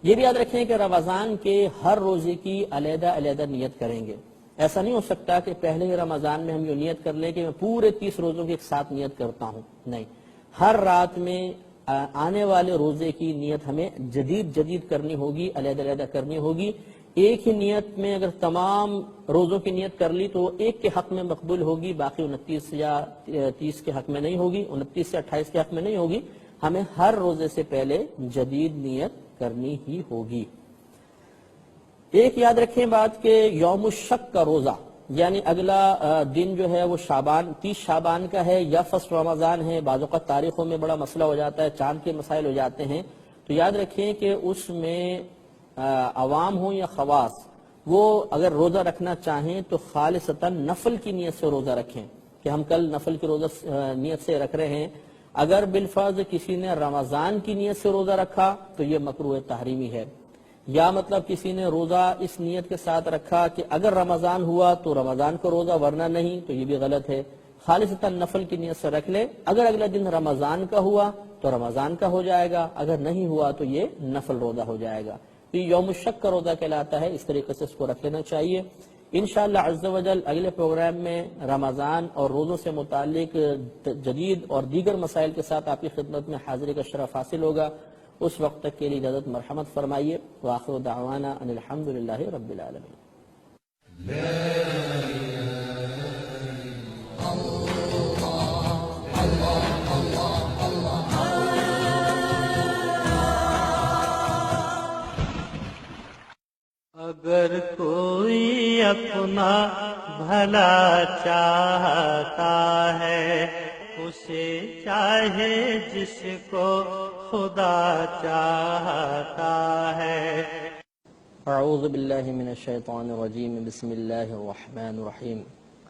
یہ بھی یاد رکھیں کہ رمضان کے ہر روزے کی علیحدہ نیت کریں گے۔ ایسا نہیں ہو سکتا کہ پہلے ہی رمضان میں ہم یہ نیت کر لیں کہ میں پورے 30 روزوں کی ایک ساتھ نیت کرتا ہوں، نہیں، ہر رات میں آنے والے روزے کی نیت ہمیں جدید کرنی ہوگی، علیحدہ کرنی ہوگی۔ ایک ہی نیت میں اگر تمام روزوں کی نیت کر لی تو وہ ایک کے حق میں مقبول ہوگی، باقی 29 یا 30 کے حق میں نہیں ہوگی، 29 سے 28 کے حق میں نہیں ہوگی۔ ہمیں ہر روزے سے پہلے جدید نیت کرنی ہی ہوگی۔ ایک یاد رکھیں بات کہ یوم الشک کا روزہ، یعنی اگلا دن جو ہے وہ 30 شعبان کا ہے یا فرسٹ رمضان ہے، بعض اوقات تاریخوں میں بڑا مسئلہ ہو جاتا ہے، چاند کے مسائل ہو جاتے ہیں، تو یاد رکھیں کہ اس میں عوام ہوں یا خواص، وہ اگر روزہ رکھنا چاہیں تو خالصتاً نفل کی نیت سے روزہ رکھیں کہ ہم کل نفل کی روزہ نیت سے رکھ رہے ہیں۔ اگر بالفرض کسی نے رمضان کی نیت سے روزہ رکھا تو یہ مکروہ تحریمی ہے، یا مطلب کسی نے روزہ اس نیت کے ساتھ رکھا کہ اگر رمضان ہوا تو رمضان کا روزہ ورنہ نہیں، تو یہ بھی غلط ہے۔ خالصتاً نفل کی نیت سے رکھ لے، اگر اگلا دن رمضان کا ہوا تو رمضان کا ہو جائے گا، اگر نہیں ہوا تو یہ نفل روزہ ہو جائے گا۔ تو یہ یوم الشک کا روزہ کہلاتا ہے، اس طریقے سے اس کو رکھ لینا چاہیے۔ انشاءاللہ عز و جل اگلے پروگرام میں رمضان اور روزوں سے متعلق جدید اور دیگر مسائل کے ساتھ آپ کی خدمت میں حاضری کا شرف حاصل ہوگا۔ اس وقت تک کے لیے اجازت مرحمت فرمائیے۔ وآخر دعوانا ان الحمدللہ رب العالمین۔ اگر کوئی اپنا بھلا چاہتا ہے، اسے چاہے جس کو خدا چاہتا ہے۔ اعوذ باللہ من الشیطان الرجیم، بسم اللہ الرحمن الرحیم۔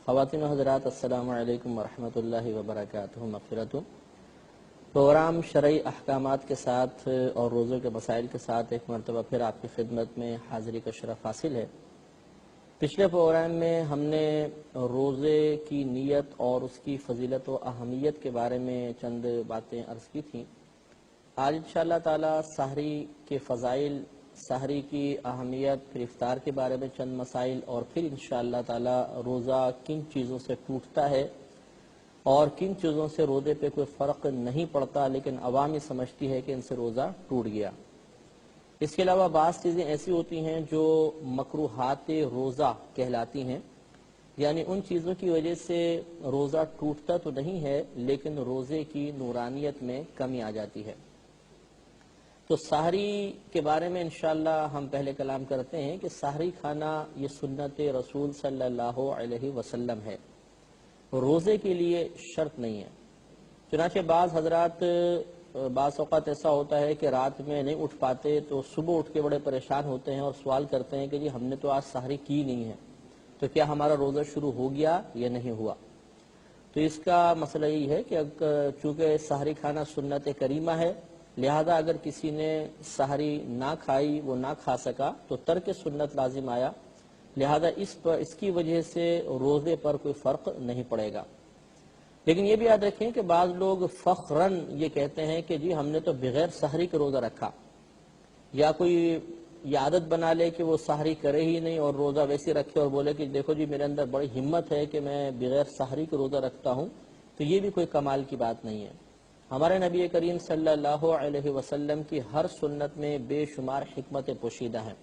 خواتین و حضرات، السلام علیکم ورحمۃ اللہ وبرکاتہ۔ مغفرت پروگرام شرعی احکامات کے ساتھ اور روزوں کے مسائل کے ساتھ ایک مرتبہ پھر آپ کی خدمت میں حاضری کا شرف حاصل ہے۔ پچھلے پروگرام میں ہم نے روزے کی نیت اور اس کی فضیلت و اہمیت کے بارے میں چند باتیں عرض کی تھیں۔ آج انشاءاللہ تعالی سحری کے فضائل، سحری کی اہمیت، پھر افطار کے بارے میں چند مسائل، اور پھر انشاءاللہ تعالی روزہ کن چیزوں سے ٹوٹتا ہے اور کن چیزوں سے روزے پہ کوئی فرق نہیں پڑتا لیکن عوام یہ سمجھتی ہے کہ ان سے روزہ ٹوٹ گیا۔ اس کے علاوہ بعض چیزیں ایسی ہوتی ہیں جو مکروہات روزہ کہلاتی ہیں، یعنی ان چیزوں کی وجہ سے روزہ ٹوٹتا تو نہیں ہے لیکن روزے کی نورانیت میں کمی آ جاتی ہے۔ تو سحری کے بارے میں انشاءاللہ ہم پہلے کلام کرتے ہیں کہ سحری کھانا یہ سنت رسول صلی اللہ علیہ وسلم ہے، روزے کے لیے شرط نہیں ہے۔ چنانچہ بعض حضرات بعض اوقات ایسا ہوتا ہے کہ رات میں نہیں اٹھ پاتے تو صبح اٹھ کے بڑے پریشان ہوتے ہیں اور سوال کرتے ہیں کہ جی ہم نے تو آج سحری کی نہیں ہے، تو کیا ہمارا روزہ شروع ہو گیا یا نہیں ہوا؟ تو اس کا مسئلہ یہ ہے کہ چونکہ سحری کھانا سنت کریمہ ہے، لہذا اگر کسی نے سحری نہ کھائی، وہ نہ کھا سکا تو ترک سنت لازم آیا، لہذا اس کی وجہ سے روزے پر کوئی فرق نہیں پڑے گا۔ لیکن یہ بھی یاد رکھیں کہ بعض لوگ فخراً یہ کہتے ہیں کہ جی ہم نے تو بغیر سحری کے روزہ رکھا، یا کوئی یہ عادت بنا لے کہ وہ سحری کرے ہی نہیں اور روزہ ویسے رکھے اور بولے کہ دیکھو جی میرے اندر بڑی ہمت ہے کہ میں بغیر سحری کے روزہ رکھتا ہوں، تو یہ بھی کوئی کمال کی بات نہیں ہے۔ ہمارے نبی کریم صلی اللہ علیہ وسلم کی ہر سنت میں بے شمار حکمتیں پوشیدہ ہیں،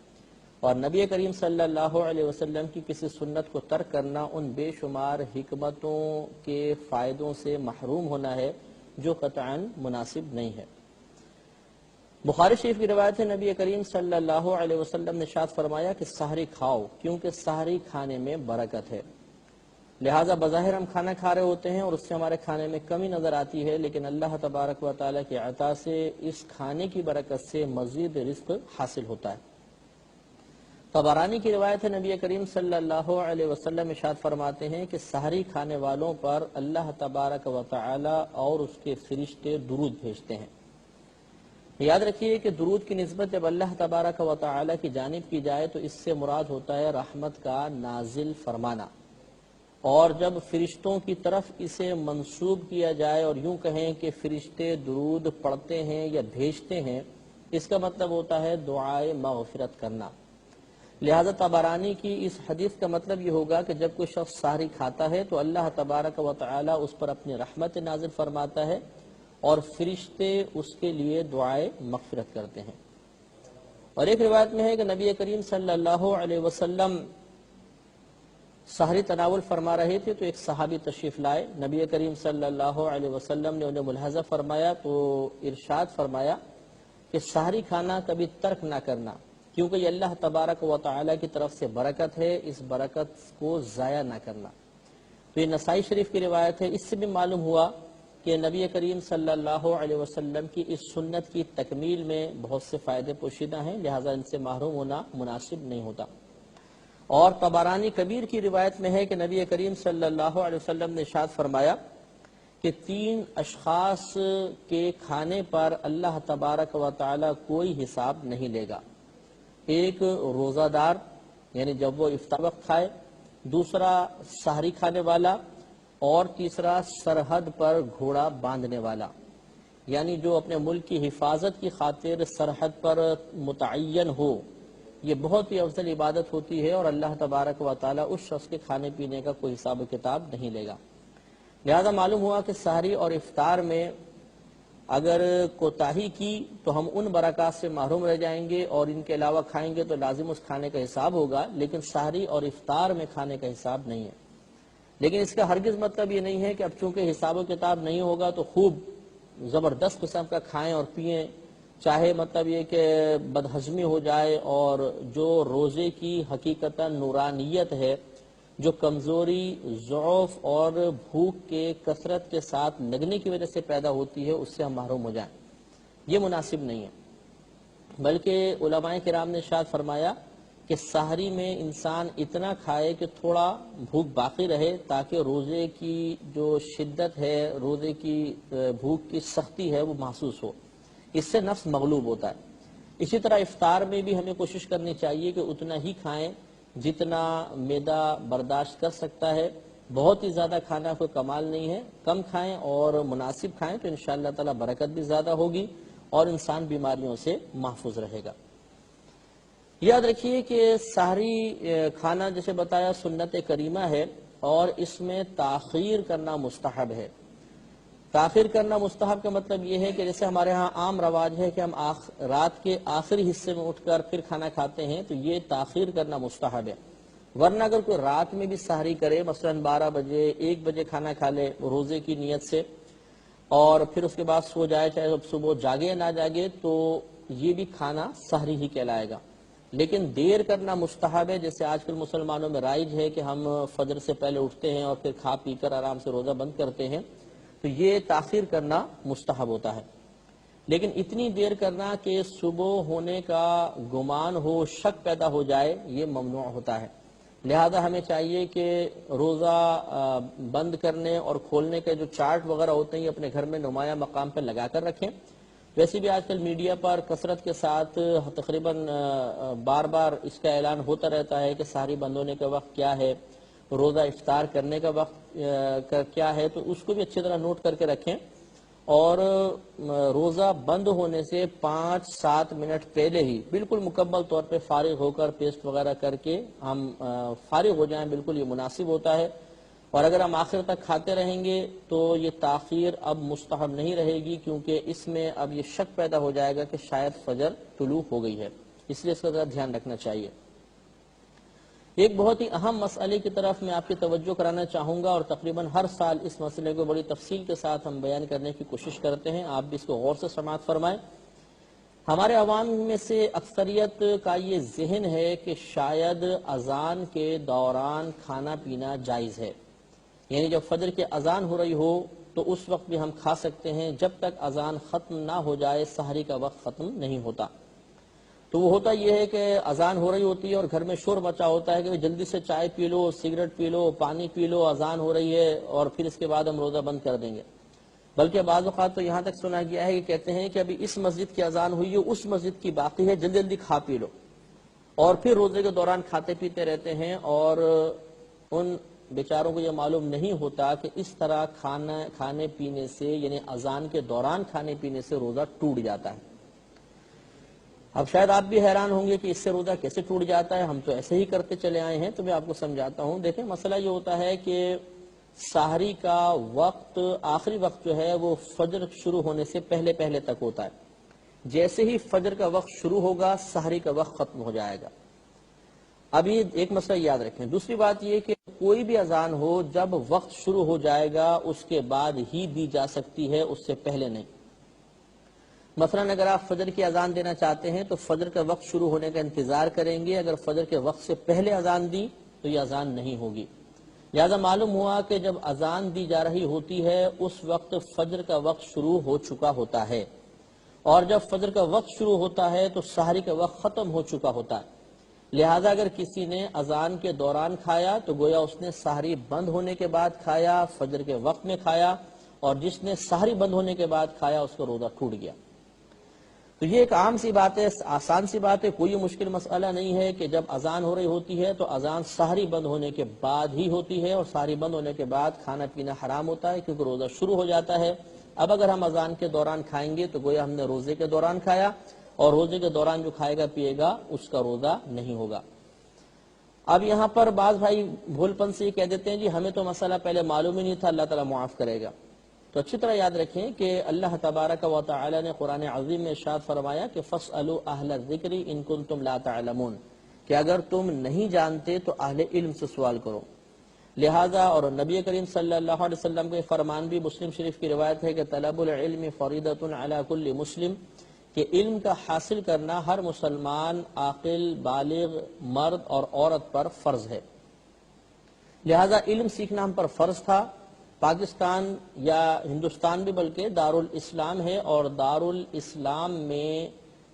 اور نبی کریم صلی اللہ علیہ وسلم کی کسی سنت کو ترک کرنا ان بے شمار حکمتوں کے فائدوں سے محروم ہونا ہے جو قطعاً مناسب نہیں ہے۔ بخاری شریف کی روایت ہے، نبی کریم صلی اللہ علیہ وسلم نے ارشاد فرمایا کہ سحری کھاؤ کیونکہ سحری کھانے میں برکت ہے۔ لہٰذا بظاہر ہم کھانا کھا رہے ہوتے ہیں اور اس سے ہمارے کھانے میں کمی نظر آتی ہے، لیکن اللہ تبارک و تعالیٰ کی عطا سے اس کھانے کی برکت سے مزید رزق حاصل ہوتا ہے۔ طبرانی کی روایت ہے، نبی کریم صلی اللہ علیہ وسلم ارشاد فرماتے ہیں کہ سحری کھانے والوں پر اللہ تبارک و تعالی اور اس کے فرشتے درود بھیجتے ہیں۔ یاد رکھیے کہ درود کی نسبت جب اللہ تبارک و تعالی کی جانب کی جائے تو اس سے مراد ہوتا ہے رحمت کا نازل فرمانا، اور جب فرشتوں کی طرف اسے منسوب کیا جائے اور یوں کہیں کہ فرشتے درود پڑھتے ہیں یا بھیجتے ہیں، اس کا مطلب ہوتا ہے دعائے مغفرت کرنا۔ لہذا طبرانی کی اس حدیث کا مطلب یہ ہوگا کہ جب کوئی شخص سحری کھاتا ہے تو اللہ تبارک و تعالی اس پر اپنی رحمت نازل فرماتا ہے اور فرشتے اس کے لیے دعائے مغفرت کرتے ہیں۔ اور ایک روایت میں ہے کہ نبی کریم صلی اللہ علیہ وسلم سحری تناول فرما رہے تھے تو ایک صحابی تشریف لائے، نبی کریم صلی اللہ علیہ وسلم نے انہیں ملاحظہ فرمایا تو ارشاد فرمایا کہ سحری کھانا کبھی ترک نہ کرنا، کیونکہ یہ اللہ تبارک و تعالی کی طرف سے برکت ہے، اس برکت کو ضائع نہ کرنا۔ تو یہ نسائی شریف کی روایت ہے۔ اس سے بھی معلوم ہوا کہ نبی کریم صلی اللہ علیہ وسلم کی اس سنت کی تکمیل میں بہت سے فائدے پوشیدہ ہیں، لہٰذا ان سے محروم ہونا مناسب نہیں ہوتا۔ اور طبرانی کبیر کی روایت میں ہے کہ نبی کریم صلی اللہ علیہ وسلم نے ارشاد فرمایا کہ 3 اشخاص کے کھانے پر اللہ تبارک و تعالی کوئی حساب نہیں لے گا۔ ایک روزہ دار یعنی جب وہ افطار وقت کھائے، دوسرا سحری کھانے والا، اور تیسرا سرحد پر گھوڑا باندھنے والا، یعنی جو اپنے ملک کی حفاظت کی خاطر سرحد پر متعین ہو۔ یہ بہت ہی افضل عبادت ہوتی ہے اور اللہ تبارک و تعالی اس شخص کے کھانے پینے کا کوئی حساب و کتاب نہیں لے گا۔ لہذا معلوم ہوا کہ سحری اور افطار میں اگر کوتاہی کی تو ہم ان برکات سے محروم رہ جائیں گے، اور ان کے علاوہ کھائیں گے تو لازم اس کھانے کا حساب ہوگا، لیکن سحری اور افطار میں کھانے کا حساب نہیں ہے۔ لیکن اس کا ہرگز مطلب یہ نہیں ہے کہ اب چونکہ حساب و کتاب نہیں ہوگا تو خوب زبردست قسم کا کھائیں اور پئیں، چاہے مطلب یہ کہ بدہضمی ہو جائے، اور جو روزے کی حقیقتاً نورانیت ہے، جو کمزوری، ضعف اور بھوک کے کثرت کے ساتھ لگنے کی وجہ سے پیدا ہوتی ہے، اس سے ہم محروم ہو جائیں، یہ مناسب نہیں ہے۔ بلکہ علماء کرام نے ارشاد فرمایا کہ سحری میں انسان اتنا کھائے کہ تھوڑا بھوک باقی رہے، تاکہ روزے کی جو شدت ہے، روزے کی بھوک کی سختی ہے، وہ محسوس ہو، اس سے نفس مغلوب ہوتا ہے۔ اسی طرح افطار میں بھی ہمیں کوشش کرنی چاہیے کہ اتنا ہی کھائیں جتنا معدہ برداشت کر سکتا ہے، بہت ہی زیادہ کھانا کوئی کمال نہیں ہے، کم کھائیں اور مناسب کھائیں تو انشاءاللہ تعالی برکت بھی زیادہ ہوگی اور انسان بیماریوں سے محفوظ رہے گا۔ یاد رکھیے کہ سحری کھانا جیسے بتایا سنت کریمہ ہے، اور اس میں تاخیر کرنا مستحب ہے۔ تاخیر کرنا مستحب کا مطلب یہ ہے کہ جیسے ہمارے ہاں عام رواج ہے کہ ہم رات کے آخری حصے میں اٹھ کر پھر کھانا کھاتے ہیں، تو یہ تاخیر کرنا مستحب ہے۔ ورنہ اگر کوئی رات میں بھی سحری کرے، مثلا 12 بجے 1 بجے کھانا کھا لے روزے کی نیت سے، اور پھر اس کے بعد سو جائے، چاہے صبح جاگے یا نہ جاگے، تو یہ بھی کھانا سحری ہی کہلائے گا۔ لیکن دیر کرنا مستحب ہے، جیسے آج کل مسلمانوں میں رائج ہے کہ ہم فجر سے پہلے اٹھتے ہیں اور پھر کھا پی کر آرام سے روزہ بند کرتے ہیں، تو یہ تاخیر کرنا مستحب ہوتا ہے۔ لیکن اتنی دیر کرنا کہ صبح ہونے کا گمان ہو، شک پیدا ہو جائے، یہ ممنوع ہوتا ہے۔ لہذا ہمیں چاہیے کہ روزہ بند کرنے اور کھولنے کے جو چارٹ وغیرہ ہوتے ہیں، یہ اپنے گھر میں نمایاں مقام پر لگا کر رکھیں۔ ویسے بھی آج کل میڈیا پر کثرت کے ساتھ تقریباً بار بار اس کا اعلان ہوتا رہتا ہے کہ سحری بند ہونے کا وقت کیا ہے، روزہ افطار کرنے کا وقت کیا ہے، تو اس کو بھی اچھی طرح نوٹ کر کے رکھیں، اور روزہ بند ہونے سے 5-7 منٹ پہلے ہی بالکل مکمل طور پہ فارغ ہو کر پیسٹ وغیرہ کر کے ہم فارغ ہو جائیں، بالکل یہ مناسب ہوتا ہے۔ اور اگر ہم آخر تک کھاتے رہیں گے تو یہ تاخیر اب مستحب نہیں رہے گی، کیونکہ اس میں اب یہ شک پیدا ہو جائے گا کہ شاید فجر طلوع ہو گئی ہے، اس لیے اس کا ذرا دھیان رکھنا چاہیے۔ ایک بہت ہی اہم مسئلے کی طرف میں آپ کی توجہ کرانا چاہوں گا، اور تقریباً ہر سال اس مسئلے کو بڑی تفصیل کے ساتھ ہم بیان کرنے کی کوشش کرتے ہیں، آپ بھی اس کو غور سے سماعت فرمائیں۔ ہمارے عوام میں سے اکثریت کا یہ ذہن ہے کہ شاید اذان کے دوران کھانا پینا جائز ہے، یعنی جب فجر کی اذان ہو رہی ہو تو اس وقت بھی ہم کھا سکتے ہیں، جب تک اذان ختم نہ ہو جائے سحری کا وقت ختم نہیں ہوتا۔ تو وہ ہوتا یہ ہے کہ اذان ہو رہی ہوتی ہے اور گھر میں شور مچا ہوتا ہے کہ جلدی سے چائے پی لو، سگریٹ پی لو، پانی پی لو، اذان ہو رہی ہے اور پھر اس کے بعد ہم روزہ بند کر دیں گے۔ بلکہ بعض اوقات تو یہاں تک سنا گیا ہے کہ کہتے ہیں کہ ابھی اس مسجد کی اذان ہوئی ہے، اس مسجد کی باقی ہے، جلدی جلدی کھا پی لو، اور پھر روزے کے دوران کھاتے پیتے رہتے ہیں، اور ان بیچاروں کو یہ معلوم نہیں ہوتا کہ اس طرح کھانے پینے سے، یعنی اذان کے دوران کھانے پینے سے روزہ ٹوٹ جاتا ہے۔ اب شاید آپ بھی حیران ہوں گے کہ اس سے روزہ کیسے ٹوٹ جاتا ہے، ہم تو ایسے ہی کرتے چلے آئے ہیں، تو میں آپ کو سمجھاتا ہوں۔ دیکھیں مسئلہ یہ ہوتا ہے کہ سحری کا وقت، آخری وقت جو ہے وہ فجر شروع ہونے سے پہلے پہلے تک ہوتا ہے۔ جیسے ہی فجر کا وقت شروع ہوگا سحری کا وقت ختم ہو جائے گا۔ اب یہ ایک مسئلہ یاد رکھیں۔ دوسری بات یہ کہ کوئی بھی اذان ہو، جب وقت شروع ہو جائے گا اس کے بعد ہی دی جا سکتی ہے، اس سے پہلے نہیں۔ مثلا اگر آپ فجر کی اذان دینا چاہتے ہیں تو فجر کا وقت شروع ہونے کا انتظار کریں گے، اگر فجر کے وقت سے پہلے اذان دی تو یہ اذان نہیں ہوگی۔ لہذا معلوم ہوا کہ جب اذان دی جا رہی ہوتی ہے اس وقت فجر کا وقت شروع ہو چکا ہوتا ہے، اور جب فجر کا وقت شروع ہوتا ہے تو سحری کا وقت ختم ہو چکا ہوتا ہے۔ لہذا اگر کسی نے اذان کے دوران کھایا تو گویا اس نے سحری بند ہونے کے بعد کھایا، فجر کے وقت میں کھایا، اور جس نے سحری بند ہونے کے بعد کھایا اس کا روزہ ٹوٹ گیا۔ تو یہ ایک عام سی بات ہے، آسان سی بات ہے، کوئی مشکل مسئلہ نہیں ہے کہ جب اذان ہو رہی ہوتی ہے تو اذان سحری بند ہونے کے بعد ہی ہوتی ہے، اور سحری بند ہونے کے بعد کھانا پینا حرام ہوتا ہے کیونکہ روزہ شروع ہو جاتا ہے۔ اب اگر ہم اذان کے دوران کھائیں گے تو گویا ہم نے روزے کے دوران کھایا، اور روزے کے دوران جو کھائے گا پیے گا اس کا روزہ نہیں ہوگا۔ اب یہاں پر بعض بھائی بھول پن سے یہ کہہ دیتے ہیں جی ہمیں تو مسئلہ پہلے معلوم ہی نہیں تھا، اللہ تعالیٰ معاف کرے گا۔ تو اچھی طرح یاد رکھیں کہ اللہ تبارک و تعالی نے قرآن عظیم میں ارشاد فرمایا کہ فَاسْأَلُوا أَهْلَ الذِّكْرِ إِن كُنتُمْ لَا تَعْلَمُونَ، کہ اگر تم نہیں جانتے تو اہل علم سے سوال کرو۔ لہذا اور نبی کریم صلی اللہ علیہ وسلم کے فرمان بھی مسلم شریف کی روایت ہے کہ طلب العلم فریضۃ علی کل مسلم، کہ علم کا حاصل کرنا ہر مسلمان عاقل بالغ مرد اور عورت پر فرض ہے۔ لہذا علم سیکھنا ہم پر فرض تھا۔ پاکستان یا ہندوستان بھی بلکہ دارالاسلام ہے، اور دارالاسلام میں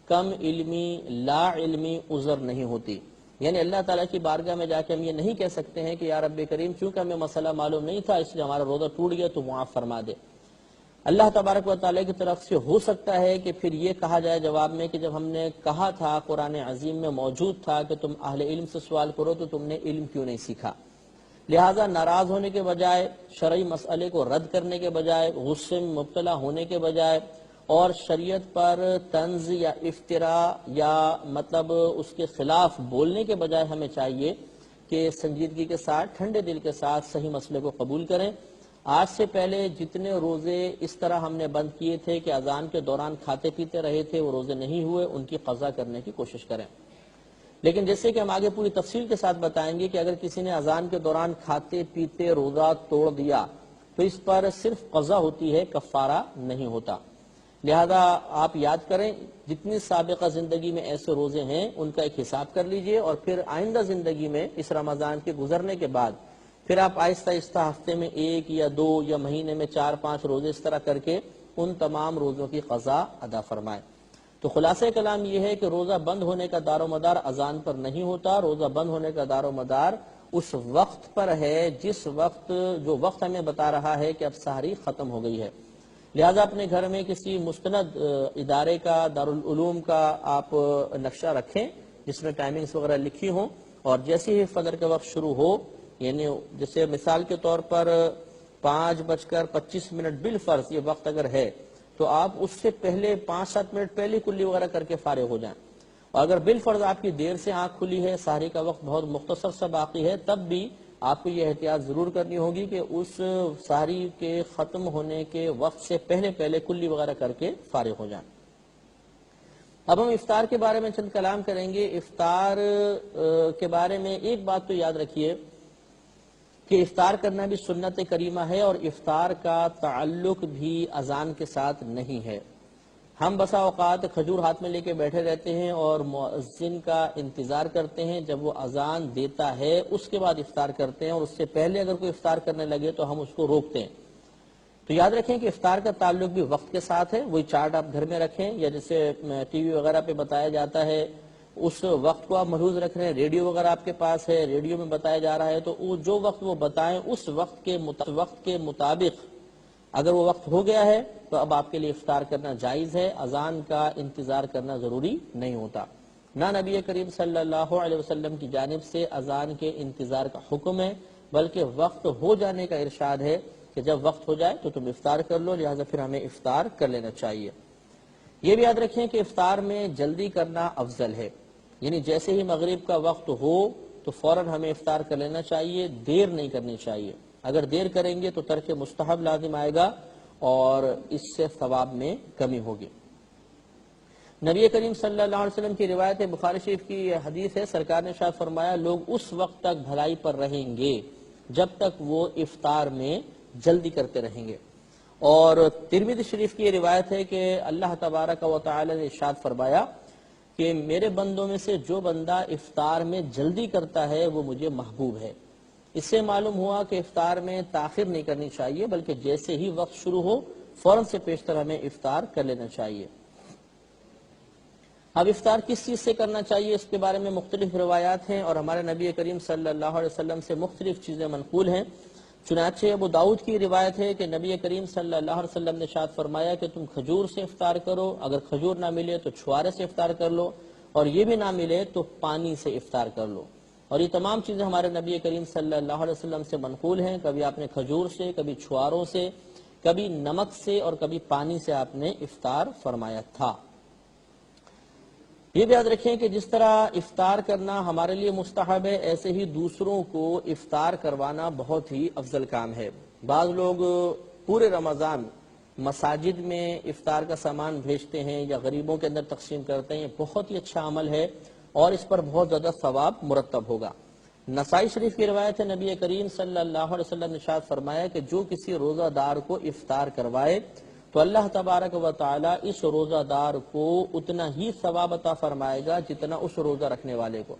کم علمی لا علمی عذر نہیں ہوتی، یعنی اللہ تعالیٰ کی بارگاہ میں جا کے ہم یہ نہیں کہہ سکتے ہیں کہ یا رب کریم چونکہ ہمیں مسئلہ معلوم نہیں تھا اس لیے ہمارا روزہ ٹوٹ گیا تو معاف فرما دے۔ اللہ تبارک و تعالیٰ کی طرف سے ہو سکتا ہے کہ پھر یہ کہا جائے جواب میں کہ جب ہم نے کہا تھا قرآن عظیم میں موجود تھا کہ تم اہل علم سے سوال کرو تو تم نے علم کیوں نہیں سیکھا۔ لہٰذا ناراض ہونے کے بجائے، شرعی مسئلے کو رد کرنے کے بجائے، غصے میں مبتلا ہونے کے بجائے، اور شریعت پر طنز یا افتراء یا مطلب اس کے خلاف بولنے کے بجائے ہمیں چاہیے کہ سنجیدگی کے ساتھ، ٹھنڈے دل کے ساتھ صحیح مسئلے کو قبول کریں۔ آج سے پہلے جتنے روزے اس طرح ہم نے بند کیے تھے کہ اذان کے دوران کھاتے پیتے رہے تھے، وہ روزے نہیں ہوئے، ان کی قضا کرنے کی کوشش کریں۔ لیکن جیسے کہ ہم آگے پوری تفصیل کے ساتھ بتائیں گے کہ اگر کسی نے اذان کے دوران کھاتے پیتے روزہ توڑ دیا تو اس پر صرف قضا ہوتی ہے، کفارہ نہیں ہوتا۔ لہذا آپ یاد کریں جتنی سابقہ زندگی میں ایسے روزے ہیں ان کا ایک حساب کر لیجئے، اور پھر آئندہ زندگی میں اس رمضان کے گزرنے کے بعد پھر آپ آہستہ آہستہ ہفتے میں 1 یا 2 یا مہینے میں 4-5 روزے اس طرح کر کے ان تمام روزوں کی قضا ادا فرمائیں۔ تو خلاصہ کلام یہ ہے کہ روزہ بند ہونے کا دار و مدار اذان پر نہیں ہوتا، روزہ بند ہونے کا دار و مدار اس وقت پر ہے جس وقت جو وقت ہمیں بتا رہا ہے کہ اب سحری ختم ہو گئی ہے۔ لہذا اپنے گھر میں کسی مستند ادارے کا، دارالعلوم کا آپ نقشہ رکھیں جس میں ٹائمنگز وغیرہ لکھی ہوں، اور جیسے ہی فجر کے وقت شروع ہو، یعنی جیسے مثال کے طور پر 5:25 بالفرض یہ وقت اگر ہے تو آپ اس سے پہلے 5-7 منٹ پہلے کلی وغیرہ کر کے فارغ ہو جائیں، اور اگر بالفرض آپ کی دیر سے آنکھ کھلی ہے، سحری کا وقت بہت مختصر سا باقی ہے، تب بھی آپ کو یہ احتیاط ضرور کرنی ہوگی کہ اس سحری کے ختم ہونے کے وقت سے پہلے کلی وغیرہ کر کے فارغ ہو جائیں۔ اب ہم افطار کے بارے میں چند کلام کریں گے۔ افطار کے بارے میں ایک بات تو یاد رکھیے کہ افطار کرنا بھی سنت کریمہ ہے، اور افطار کا تعلق بھی اذان کے ساتھ نہیں ہے۔ ہم بسا اوقات کھجور ہاتھ میں لے کے بیٹھے رہتے ہیں اور مؤذن کا انتظار کرتے ہیں، جب وہ اذان دیتا ہے اس کے بعد افطار کرتے ہیں، اور اس سے پہلے اگر کوئی افطار کرنے لگے تو ہم اس کو روکتے ہیں۔ تو یاد رکھیں کہ افطار کا تعلق بھی وقت کے ساتھ ہے۔ وہی چارٹ آپ گھر میں رکھیں، یا جیسے ٹی وی وغیرہ پہ بتایا جاتا ہے اس وقت کو آپ محفوظ رکھ رہے ہیں، ریڈیو وغیرہ آپ کے پاس ہے، ریڈیو میں بتایا جا رہا ہے تو جو وقت وہ بتائیں اس وقت کے مطابق اگر وہ وقت ہو گیا ہے تو اب آپ کے لیے افطار کرنا جائز ہے، اذان کا انتظار کرنا ضروری نہیں ہوتا۔ نہ نبی کریم صلی اللہ علیہ وسلم کی جانب سے اذان کے انتظار کا حکم ہے، بلکہ وقت ہو جانے کا ارشاد ہے کہ جب وقت ہو جائے تو تم افطار کر لو، لہذا پھر ہمیں افطار کر لینا چاہیے۔ یہ بھی یاد رکھیں کہ افطار میں جلدی کرنا افضل ہے، یعنی جیسے ہی مغرب کا وقت ہو تو فوراً ہمیں افطار کر لینا چاہیے، دیر نہیں کرنی چاہیے۔ اگر دیر کریں گے تو ترک مستحب لازم آئے گا اور اس سے ثواب میں کمی ہوگی۔ نبی کریم صلی اللہ علیہ وسلم کی روایت ہے، بخاری شریف کی یہ حدیث ہے، سرکار نے ارشاد فرمایا لوگ اس وقت تک بھلائی پر رہیں گے جب تک وہ افطار میں جلدی کرتے رہیں گے۔ اور ترمذی شریف کی یہ روایت ہے کہ اللہ تبارک و تعالی نے ارشاد فرمایا کہ میرے بندوں میں سے جو بندہ افطار میں جلدی کرتا ہے وہ مجھے محبوب ہے۔ اس سے معلوم ہوا کہ افطار میں تاخیر نہیں کرنی چاہیے، بلکہ جیسے ہی وقت شروع ہو فوراً سے پیشتر ہمیں افطار کر لینا چاہیے۔ اب افطار کس چیز سے کرنا چاہیے اس کے بارے میں مختلف روایات ہیں، اور ہمارے نبی کریم صلی اللہ علیہ وسلم سے مختلف چیزیں منقول ہیں۔ چنانچہ ابو داؤد کی روایت ہے کہ نبی کریم صلی اللہ علیہ وسلم نے ارشاد فرمایا کہ تم کھجور سے افطار کرو، اگر کھجور نہ ملے تو چھوارے سے افطار کر لو، اور یہ بھی نہ ملے تو پانی سے افطار کر لو۔ اور یہ تمام چیزیں ہمارے نبی کریم صلی اللہ علیہ وسلم سے منقول ہیں، کبھی آپ نے کھجور سے، کبھی چھواروں سے، کبھی نمک سے اور کبھی پانی سے آپ نے افطار فرمایا تھا۔ یہ بھی یاد رکھیں کہ جس طرح افطار کرنا ہمارے لیے مستحب ہے، ایسے ہی دوسروں کو افطار کروانا بہت ہی افضل کام ہے۔ بعض لوگ پورے رمضان مساجد میں افطار کا سامان بھیجتے ہیں یا غریبوں کے اندر تقسیم کرتے ہیں، یہ بہت ہی اچھا عمل ہے اور اس پر بہت زیادہ ثواب مرتب ہوگا۔ نسائی شریف کی روایت ہے، نبی کریم صلی اللہ علیہ وسلم نے ارشاد فرمایا کہ جو کسی روزہ دار کو افطار کروائے تو اللہ تبارک و تعالی اس روزہ دار کو اتنا ہی ثواب عطا فرمائے گا جتنا اس روزہ رکھنے والے کو۔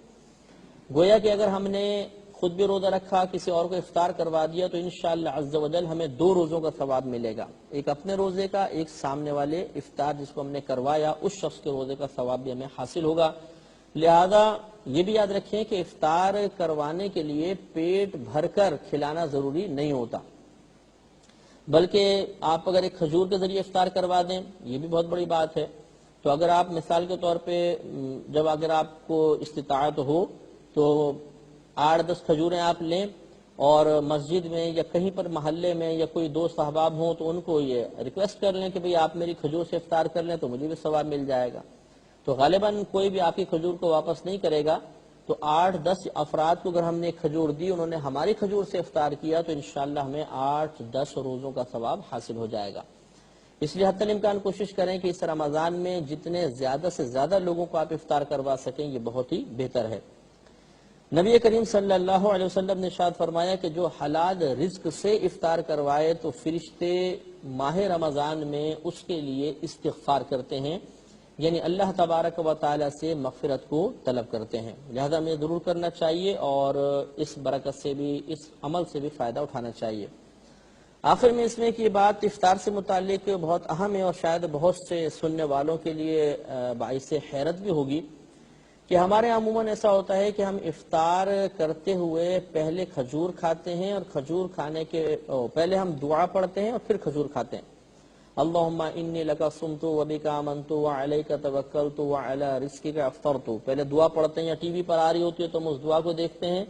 گویا کہ اگر ہم نے خود بھی روزہ رکھا، کسی اور کو افطار کروا دیا تو انشاءاللہ عز و جل ہمیں 2 روزوں کا ثواب ملے گا، ایک اپنے روزے کا، ایک سامنے والے افطار جس کو ہم نے کروایا اس شخص کے روزے کا ثواب بھی ہمیں حاصل ہوگا۔ لہذا یہ بھی یاد رکھیں کہ افطار کروانے کے لیے پیٹ بھر کر کھلانا ضروری نہیں ہوتا، بلکہ آپ اگر ایک کھجور کے ذریعے افطار کروا دیں یہ بھی بہت بڑی بات ہے۔ تو اگر آپ مثال کے طور پہ جب اگر آپ کو استطاعت ہو تو 8-10 کھجوریں آپ لیں اور مسجد میں یا کہیں پر محلے میں یا کوئی دوست احباب ہوں تو ان کو یہ ریکویسٹ کر لیں کہ بھئی آپ میری کھجور سے افطار کر لیں تو مجھے بھی ثواب مل جائے گا۔ تو غالباً کوئی بھی آپ کی کھجور کو واپس نہیں کرے گا، تو 8-10 افراد کو اگر ہم نے کھجور دی، انہوں نے ہماری کھجور سے افطار کیا تو انشاءاللہ ہمیں 8-10 روزوں کا ثواب حاصل ہو جائے گا۔ اس لیے حتی الامکان کوشش کریں کہ اس رمضان میں جتنے زیادہ سے زیادہ لوگوں کو آپ افطار کروا سکیں یہ بہت ہی بہتر ہے۔ نبی کریم صلی اللہ علیہ وسلم نے ارشاد فرمایا کہ جو حلال رزق سے افطار کروائے تو فرشتے ماہ رمضان میں اس کے لیے استغفار کرتے ہیں، یعنی اللہ تبارک و تعالی سے مغفرت کو طلب کرتے ہیں۔ لہذا ہمیں ضرور کرنا چاہیے اور اس برکت سے بھی، اس عمل سے بھی فائدہ اٹھانا چاہیے۔ آخر میں اس میں کہ یہ بات افطار سے متعلق بہت اہم ہے اور شاید بہت سے سننے والوں کے لیے باعث حیرت بھی ہوگی کہ ہمارے عموماً ایسا ہوتا ہے کہ ہم افطار کرتے ہوئے پہلے کھجور کھاتے ہیں اور کھجور کھانے کے پہلے ہم دعا پڑھتے ہیں اور پھر کھجور کھاتے ہیں۔ اللہم انی لکا صمتو وبکا آمنتو وعلیکا توکلتو وعلی رزقک افطرتو، پہلے دعا پڑھتے ہیں یا ٹی وی پر آ رہی ہوتی ہے تو ہم اس دعا کو دیکھتے ہیں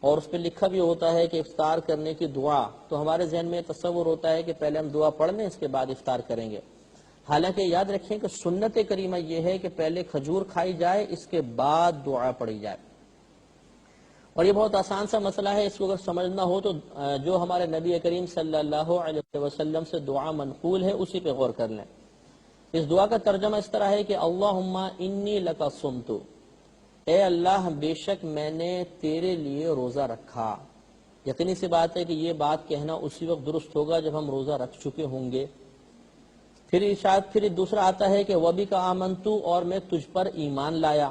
اور اس پہ لکھا بھی ہوتا ہے کہ افطار کرنے کی دعا، تو ہمارے ذہن میں تصور ہوتا ہے کہ پہلے ہم دعا پڑھ لیں اس کے بعد افطار کریں گے۔ حالانکہ یاد رکھیں کہ سنت کریمہ یہ ہے کہ پہلے کھجور کھائی جائے اس کے بعد دعا پڑھی جائے، اور یہ بہت آسان سا مسئلہ ہے، اس کو اگر سمجھنا ہو تو جو ہمارے نبی کریم صلی اللہ علیہ وسلم سے دعا منقول ہے اسی پہ غور کر لیں۔ اس دعا کا ترجمہ اس طرح ہے کہ اللہم انی لکا صمتو، اے اللہ بے شک میں نے تیرے لیے روزہ رکھا۔ یقینی سی بات ہے کہ یہ بات کہنا اسی وقت درست ہوگا جب ہم روزہ رکھ چکے ہوں گے۔ پھر دوسرا آتا ہے کہ وبکا آمنتو، اور میں تجھ پر ایمان لایا،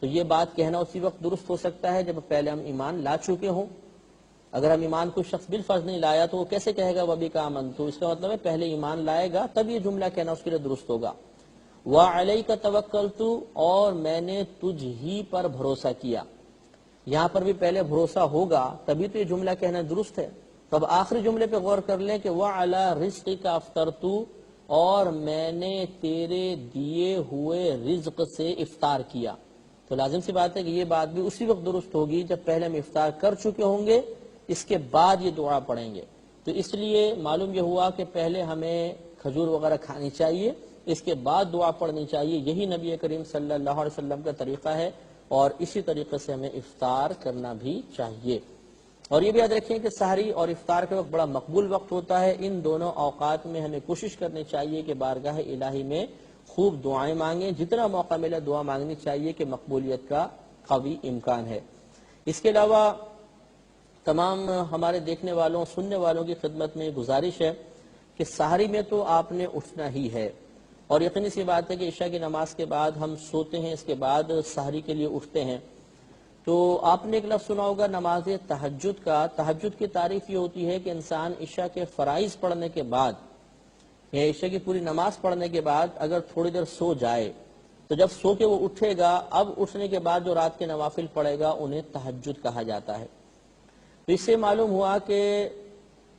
تو یہ بات کہنا اسی وقت درست ہو سکتا ہے جب پہلے ہم ایمان لا چکے ہوں۔ اگر ہم ایمان کوئی شخص بالفرض نہیں لایا تو وہ کیسے کہے گا وبکا آمنتو؟ اس کا مطلب ہے پہلے ایمان لائے گا تب یہ جملہ کہنا اس کے لیے درست ہوگا۔ وعلیک توکلتو، اور میں نے تجھ ہی پر بھروسہ کیا، یہاں پر بھی پہلے بھروسہ ہوگا تبھی تو یہ جملہ کہنا درست ہے۔ تو اب آخری جملے پہ غور کر لیں کہ وعلی رزقک افطرتو، اور میں نے تیرے دیے ہوئے رزق سے افطار کیا، تو لازم سی بات ہے کہ یہ بات بھی اسی وقت درست ہوگی جب پہلے ہم افطار کر چکے ہوں گے، اس کے بعد یہ دعا پڑھیں گے۔ تو اس لیے معلوم یہ ہوا کہ پہلے ہمیں کھجور وغیرہ کھانی چاہیے، اس کے بعد دعا پڑھنی چاہیے، یہی نبی کریم صلی اللہ علیہ وسلم کا طریقہ ہے، اور اسی طریقے سے ہمیں افطار کرنا بھی چاہیے۔ اور یہ بھی یاد رکھیں کہ سحری اور افطار کے وقت بڑا مقبول وقت ہوتا ہے، ان دونوں اوقات میں ہمیں کوشش کرنی چاہیے کہ بارگاہ الہی میں خوب دعائیں مانگیں، جتنا موقع ملے دعا مانگنی چاہیے کہ مقبولیت کا قوی امکان ہے۔ اس کے علاوہ تمام ہمارے دیکھنے والوں سننے والوں کی خدمت میں گزارش ہے کہ سحری میں تو آپ نے اٹھنا ہی ہے، اور یقینی سی بات ہے کہ عشاء کی نماز کے بعد ہم سوتے ہیں، اس کے بعد سحری کے لیے اٹھتے ہیں۔ تو آپ نے ایک لفظ سنا ہوگا نماز تہجد کا۔ تہجد کی تعریف یہ ہوتی ہے کہ انسان عشاء کے فرائض پڑھنے کے بعد یا عشاء کی پوری نماز پڑھنے کے بعد اگر تھوڑی دیر سو جائے تو جب سو کے وہ اٹھے گا، اب اٹھنے کے بعد جو رات کے نوافل پڑھے گا انہیں تہجد کہا جاتا ہے۔ تو اس سے معلوم ہوا کہ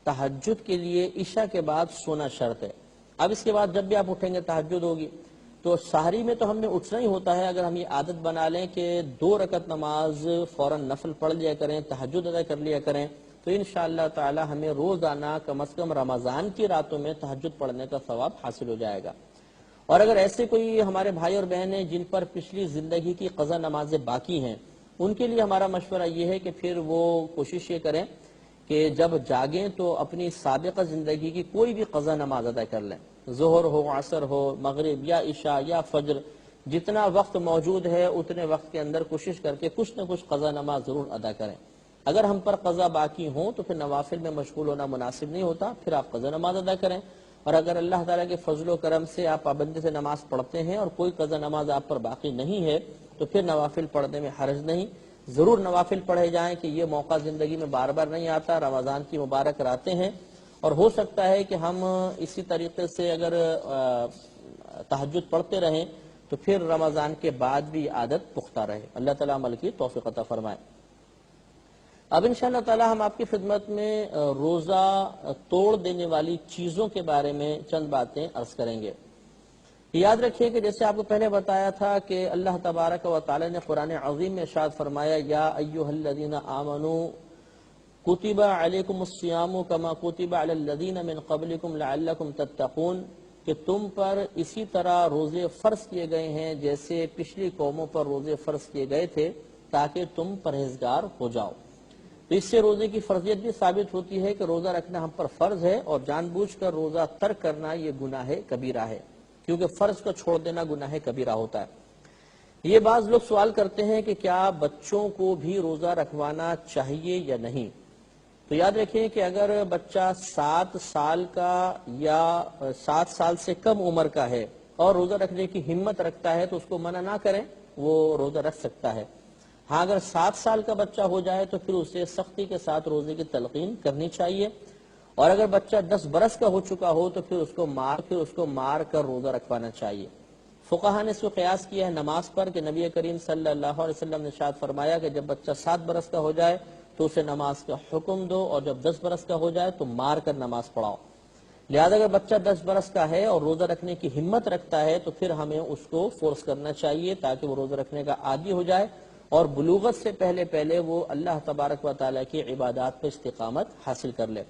تہجد کے لیے عشاء کے بعد سونا شرط ہے۔ اب اس کے بعد جب بھی آپ اٹھیں گے تہجد ہوگی، تو سحری میں تو ہم نے اٹھنا ہی ہوتا ہے۔ اگر ہم یہ عادت بنا لیں کہ 2 رکعت نماز فوراً نفل پڑھ لیا کریں، تہجد ادا کر لیا کریں، تو انشاءاللہ تعالی ہمیں روزانہ کم از کم رمضان کی راتوں میں تہجد پڑھنے کا ثواب حاصل ہو جائے گا۔ اور اگر ایسے کوئی ہمارے بھائی اور بہنیں جن پر پچھلی زندگی کی قضا نمازیں باقی ہیں، ان کے لیے ہمارا مشورہ یہ ہے کہ پھر وہ کوشش یہ کریں کہ جب جاگیں تو اپنی سابقہ زندگی کی کوئی بھی قضا نماز ادا کر لیں، ظہر ہو، عصر ہو، مغرب یا عشاء یا فجر، جتنا وقت موجود ہے اتنے وقت کے اندر کوشش کر کے کچھ نہ کچھ قضا نماز ضرور ادا کریں۔ اگر ہم پر قضا باقی ہوں تو پھر نوافل میں مشغول ہونا مناسب نہیں ہوتا، پھر آپ قضا نماز ادا کریں۔ اور اگر اللہ تعالیٰ کے فضل و کرم سے آپ پابندی سے نماز پڑھتے ہیں اور کوئی قضا نماز آپ پر باقی نہیں ہے تو پھر نوافل پڑھنے میں حرج نہیں، ضرور نوافل پڑھے جائیں کہ یہ موقع زندگی میں بار بار نہیں آتا، رمضان کی مبارک راتیں ہیں، اور ہو سکتا ہے کہ ہم اسی طریقے سے اگر تہجد پڑھتے رہیں تو پھر رمضان کے بعد بھی عادت پختہ رہے۔ اللہ تعالیٰ عمل کی توفیق عطا فرمائے۔ اب انشاءاللہ تعالی ہم آپ کی خدمت میں روزہ توڑ دینے والی چیزوں کے بارے میں چند باتیں عرض کریں گے۔ یاد رکھیے کہ جیسے آپ کو پہلے بتایا تھا کہ اللہ تبارک و تعالی نے قرآن عظیم میں ارشاد فرمایا، یا ایھا الذین آمنوا کتب علیکم الصیام کما کتب علی الذین من قبلکم لعلکم تتقون، کہ تم پر اسی طرح روزے فرض کیے گئے ہیں جیسے پچھلی قوموں پر روزے فرض کیے گئے تھے تاکہ تم پرہیزگار ہو جاؤ۔ تو اس سے روزے کی فرضیت بھی ثابت ہوتی ہے کہ روزہ رکھنا ہم پر فرض ہے، اور جان بوجھ کر روزہ ترک کرنا یہ گناہ کبیرہ ہے، کیونکہ فرض کو چھوڑ دینا گناہ کبیرہ ہوتا ہے۔ یہ بعض لوگ سوال کرتے ہیں کہ کیا بچوں کو بھی روزہ رکھوانا چاہیے یا نہیں؟ تو یاد رکھیں کہ اگر بچہ 7 سال کا یا 7 سال سے کم عمر کا ہے اور روزہ رکھنے کی ہمت رکھتا ہے تو اس کو منع نہ کریں، وہ روزہ رکھ سکتا ہے۔ ہاں اگر 7 سال کا بچہ ہو جائے تو پھر اسے سختی کے ساتھ روزے کی تلقین کرنی چاہیے، اور اگر بچہ 10 برس کا ہو چکا ہو تو پھر اس کو مار کر روزہ رکھوانا چاہیے۔ فقہا نے اس کو قیاس کیا ہے نماز پر کہ نبی کریم صلی اللہ علیہ وسلم نے ارشاد فرمایا کہ جب بچہ 7 برس کا ہو جائے تو اسے نماز کا حکم دو، اور جب 10 برس کا ہو جائے تو مار کر نماز پڑھاؤ۔ لہذا اگر بچہ 10 برس کا ہے اور روزہ رکھنے کی ہمت رکھتا ہے تو پھر ہمیں اس کو فورس کرنا چاہیے تاکہ وہ روزہ رکھنے کا عادی ہو جائے، اور بلوغت سے پہلے وہ اللہ تبارک و تعالیٰ کی عبادات پر استقامت حاصل کر لے۔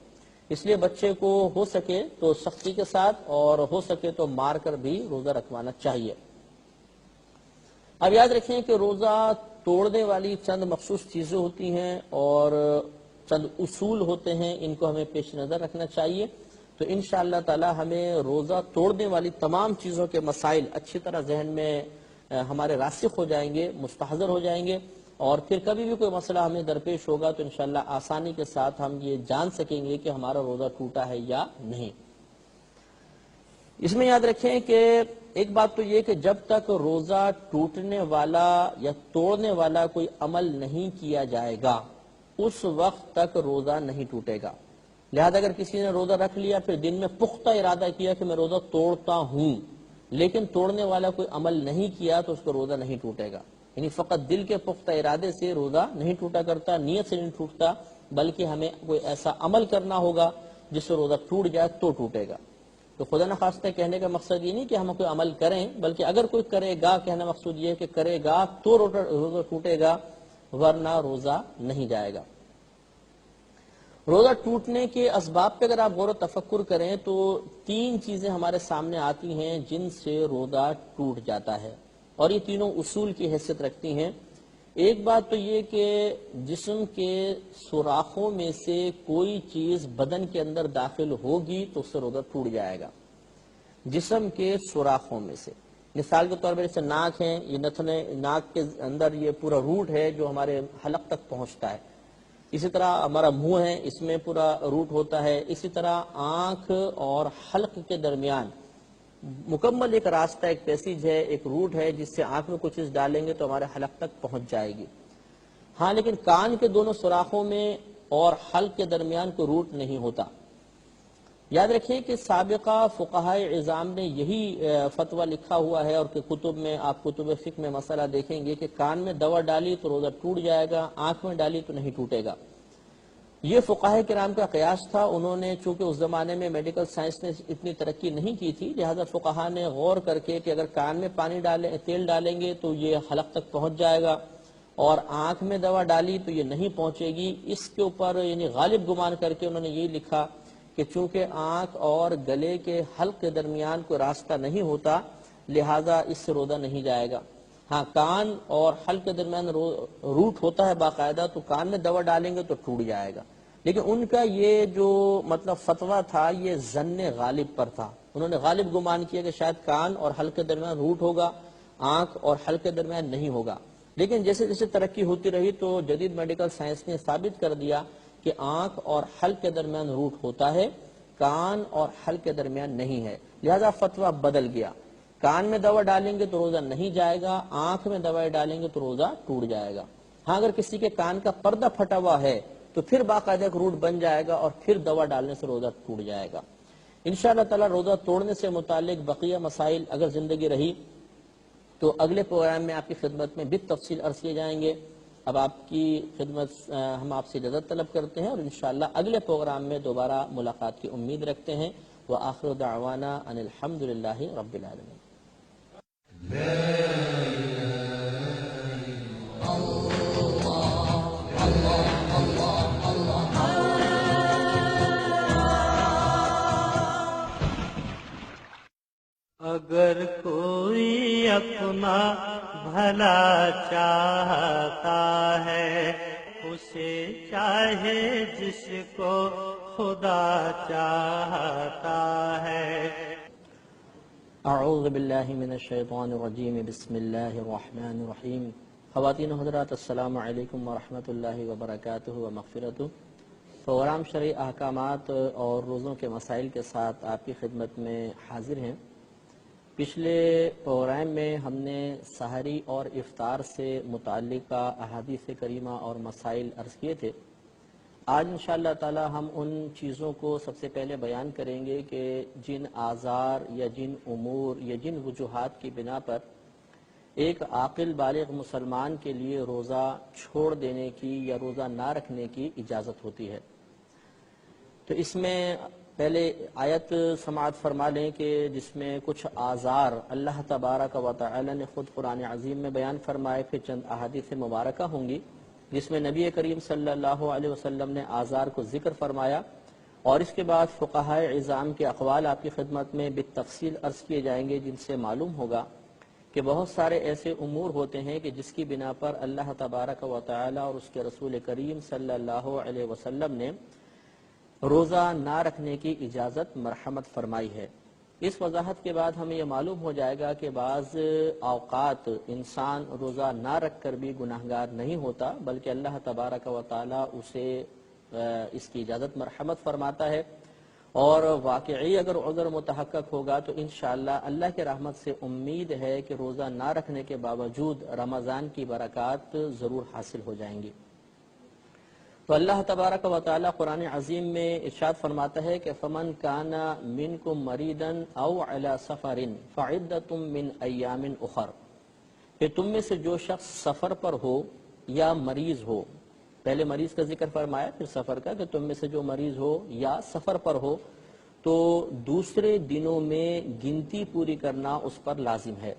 اس لیے بچے کو ہو سکے تو سختی کے ساتھ اور ہو سکے تو مار کر بھی روزہ رکھوانا چاہیے۔ اب یاد رکھیں کہ روزہ توڑنے والی چند مخصوص چیزیں ہوتی ہیں اور چند اصول ہوتے ہیں، ان کو ہمیں پیش نظر رکھنا چاہیے۔ تو انشاءاللہ تعالی ہمیں روزہ توڑنے والی تمام چیزوں کے مسائل اچھی طرح ذہن میں ہمارے راسخ ہو جائیں گے، مستحضر ہو جائیں گے، اور پھر کبھی بھی کوئی مسئلہ ہمیں درپیش ہوگا تو انشاءاللہ آسانی کے ساتھ ہم یہ جان سکیں گے کہ ہمارا روزہ ٹوٹا ہے یا نہیں۔ اس میں یاد رکھیں کہ ایک بات تو یہ کہ جب تک روزہ ٹوٹنے والا یا توڑنے والا کوئی عمل نہیں کیا جائے گا اس وقت تک روزہ نہیں ٹوٹے گا۔ لہذا اگر کسی نے روزہ رکھ لیا پھر دن میں پختہ ارادہ کیا کہ میں روزہ توڑتا ہوں لیکن توڑنے والا کوئی عمل نہیں کیا تو اس کو روزہ نہیں ٹوٹے گا۔ یعنی فقط دل کے پختہ ارادے سے روزہ نہیں ٹوٹا کرتا، نیت سے نہیں ٹوٹتا، بلکہ ہمیں کوئی ایسا عمل کرنا ہوگا جس سے روزہ ٹوٹ جائے تو ٹوٹے گا۔ تو خدا نخواستہ کہنے کا مقصد یہ نہیں کہ ہم کوئی عمل کریں، بلکہ اگر کوئی کرے گا، کہنا مقصود یہ ہے کہ کرے گا تو روزہ ٹوٹے گا، ورنہ روزہ نہیں جائے گا۔ روزہ ٹوٹنے کے اسباب پہ اگر آپ غور و تفکر کریں تو 3 چیزیں ہمارے سامنے آتی ہیں جن سے روزہ ٹوٹ جاتا ہے، اور یہ تینوں اصول کی حیثیت رکھتی ہیں۔ ایک بات تو یہ کہ جسم کے سوراخوں میں سے کوئی چیز بدن کے اندر داخل ہوگی تو اس سے روزہ ٹوٹ جائے گا۔ جسم کے سوراخوں میں سے، مثال کے طور پر جیسے ناک ہے، یہ نتنے ناک کے اندر یہ پورا روٹ ہے جو ہمارے حلق تک پہنچتا ہے۔ اسی طرح ہمارا منہ ہے، اس میں پورا روٹ ہوتا ہے۔ اسی طرح آنکھ اور حلق کے درمیان مکمل ایک راستہ، ایک پیسیج ہے، ایک روٹ ہے جس سے آنکھ میں کچھ چیز ڈالیں گے تو ہمارے حلق تک پہنچ جائے گی۔ ہاں لیکن کان کے دونوں سوراخوں میں اور حلق کے درمیان کوئی روٹ نہیں ہوتا۔ یاد رکھیں کہ سابقہ فقہائے عظام نے یہی فتویٰ لکھا ہوا ہے، اور کہ کتب میں آپ کتب فقہ میں مسئلہ دیکھیں گے کہ کان میں دوا ڈالی تو روزہ ٹوٹ جائے گا، آنکھ میں ڈالی تو نہیں ٹوٹے گا۔ یہ فقہائے کرام کا قیاس تھا. انہوں نے چونکہ اس زمانے میں میڈیکل سائنس نے اتنی ترقی نہیں کی تھی، لہذا فقہا نے غور کر کے کہ اگر کان میں تیل ڈالیں گے تو یہ حلق تک پہنچ جائے گا، اور آنکھ میں دوا ڈالی تو یہ نہیں پہنچے گی. اس کے اوپر یعنی غالب گمان کر کے انہوں نے یہ لکھا کہ چونکہ آنکھ اور گلے کے حلق کے درمیان کوئی راستہ نہیں ہوتا، لہذا اس سے روزہ نہیں جائے گا. ہاں، کان اور حلق کے درمیان روٹ ہوتا ہے باقاعدہ، تو کان میں دوا ڈالیں گے تو ٹوٹ جائے گا. لیکن ان کا یہ جو مطلب فتویٰ تھا یہ ظن غالب پر تھا. انہوں نے غالب گمان کیا کہ شاید کان اور حلق کے درمیان روٹ ہوگا، آنکھ اور حلق کے درمیان نہیں ہوگا. لیکن جیسے جیسے ترقی ہوتی رہی تو جدید میڈیکل سائنس نے ثابت کر دیا کہ آنکھ اور حلق کے درمیان روٹ ہوتا ہے، کان اور حلق کے درمیان نہیں ہے. لہذا فتویٰ بدل گیا. کان میں دوا ڈالیں گے تو روزہ نہیں جائے گا، آنکھ میں دوائی ڈالیں گے تو روزہ ٹوٹ جائے گا. ہاں، اگر کسی کے کان کا پردہ پھٹا ہوا ہے تو پھر باقاعدہ ایک روٹ بن جائے گا اور پھر دوا ڈالنے سے روزہ ٹوٹ جائے گا. انشاءاللہ تعالی روزہ توڑنے سے متعلق بقیہ مسائل اگر زندگی رہی تو اگلے پروگرام میں آپ کی خدمت میں بالتفصیل عرض کیے جائیں گے. اب آپ کی خدمت ہم آپ سے اجازت طلب کرتے ہیں اور انشاءاللہ اگلے پروگرام میں دوبارہ ملاقات کی امید رکھتے ہیں. وآخر دعوانا ان الحمدللہ رب العالمین. اگر کوئی اپنا بھلا چاہتا ہے، اسے چاہے جس کو خدا چاہتا ہے. اعوذ باللہ من الشیطان الرجیم، بسم اللہ الرحمن الرحیم. خواتین و حضرات، السلام علیکم ورحمۃ اللہ وبرکاتہ و مغفرتہ. پروگرام شرعی احکامات اور روزوں کے مسائل کے ساتھ آپ کی خدمت میں حاضر ہیں. پچھلے پروگرام میں ہم نے سحری اور افطار سے متعلقہ احادیث کریمہ اور مسائل عرض کیے تھے. آج انشاءاللہ تعالی ہم ان چیزوں کو سب سے پہلے بیان کریں گے کہ جن آزار یا جن امور یا جن وجوہات کی بنا پر ایک عاقل بالغ مسلمان کے لیے روزہ چھوڑ دینے کی یا روزہ نہ رکھنے کی اجازت ہوتی ہے. تو اس میں پہلے آیت سماعت فرما لیں کہ جس میں کچھ آزار اللہ تبارک و تعالی نے خود قرآن عظیم میں بیان فرمائے، پھر چند احادیث مبارکہ ہوں گی جس میں نبی کریم صلی اللہ علیہ وسلم نے آزار کو ذکر فرمایا، اور اس کے بعد فقہائے عظام کے اقوال آپ کی خدمت میں بالتفصیل عرض کیے جائیں گے، جن سے معلوم ہوگا کہ بہت سارے ایسے امور ہوتے ہیں کہ جس کی بنا پر اللہ تبارک و تعالی اور اس کے رسول کریم صلی اللہ علیہ وسلم نے روزہ نہ رکھنے کی اجازت مرحمت فرمائی ہے. اس وضاحت کے بعد ہمیں یہ معلوم ہو جائے گا کہ بعض اوقات انسان روزہ نہ رکھ کر بھی گناہگار نہیں ہوتا، بلکہ اللہ تبارک و تعالی اسے اس کی اجازت مرحمت فرماتا ہے، اور واقعی اگر عذر متحقق ہوگا تو انشاءاللہ اللہ کے رحمت سے امید ہے کہ روزہ نہ رکھنے کے باوجود رمضان کی برکات ضرور حاصل ہو جائیں گی. تو اللہ تبارک و تعالی قرآن عظیم میں ارشاد فرماتا ہے کہ فمن کان منکم مریضا او علی سفر فعدۃ من ایام اخر، کہ تم میں سے جو شخص سفر پر ہو یا مریض ہو، پہلے مریض کا ذکر فرمایا پھر سفر کا، کہ تم میں سے جو مریض ہو یا سفر پر ہو تو دوسرے دنوں میں گنتی پوری کرنا اس پر لازم ہے.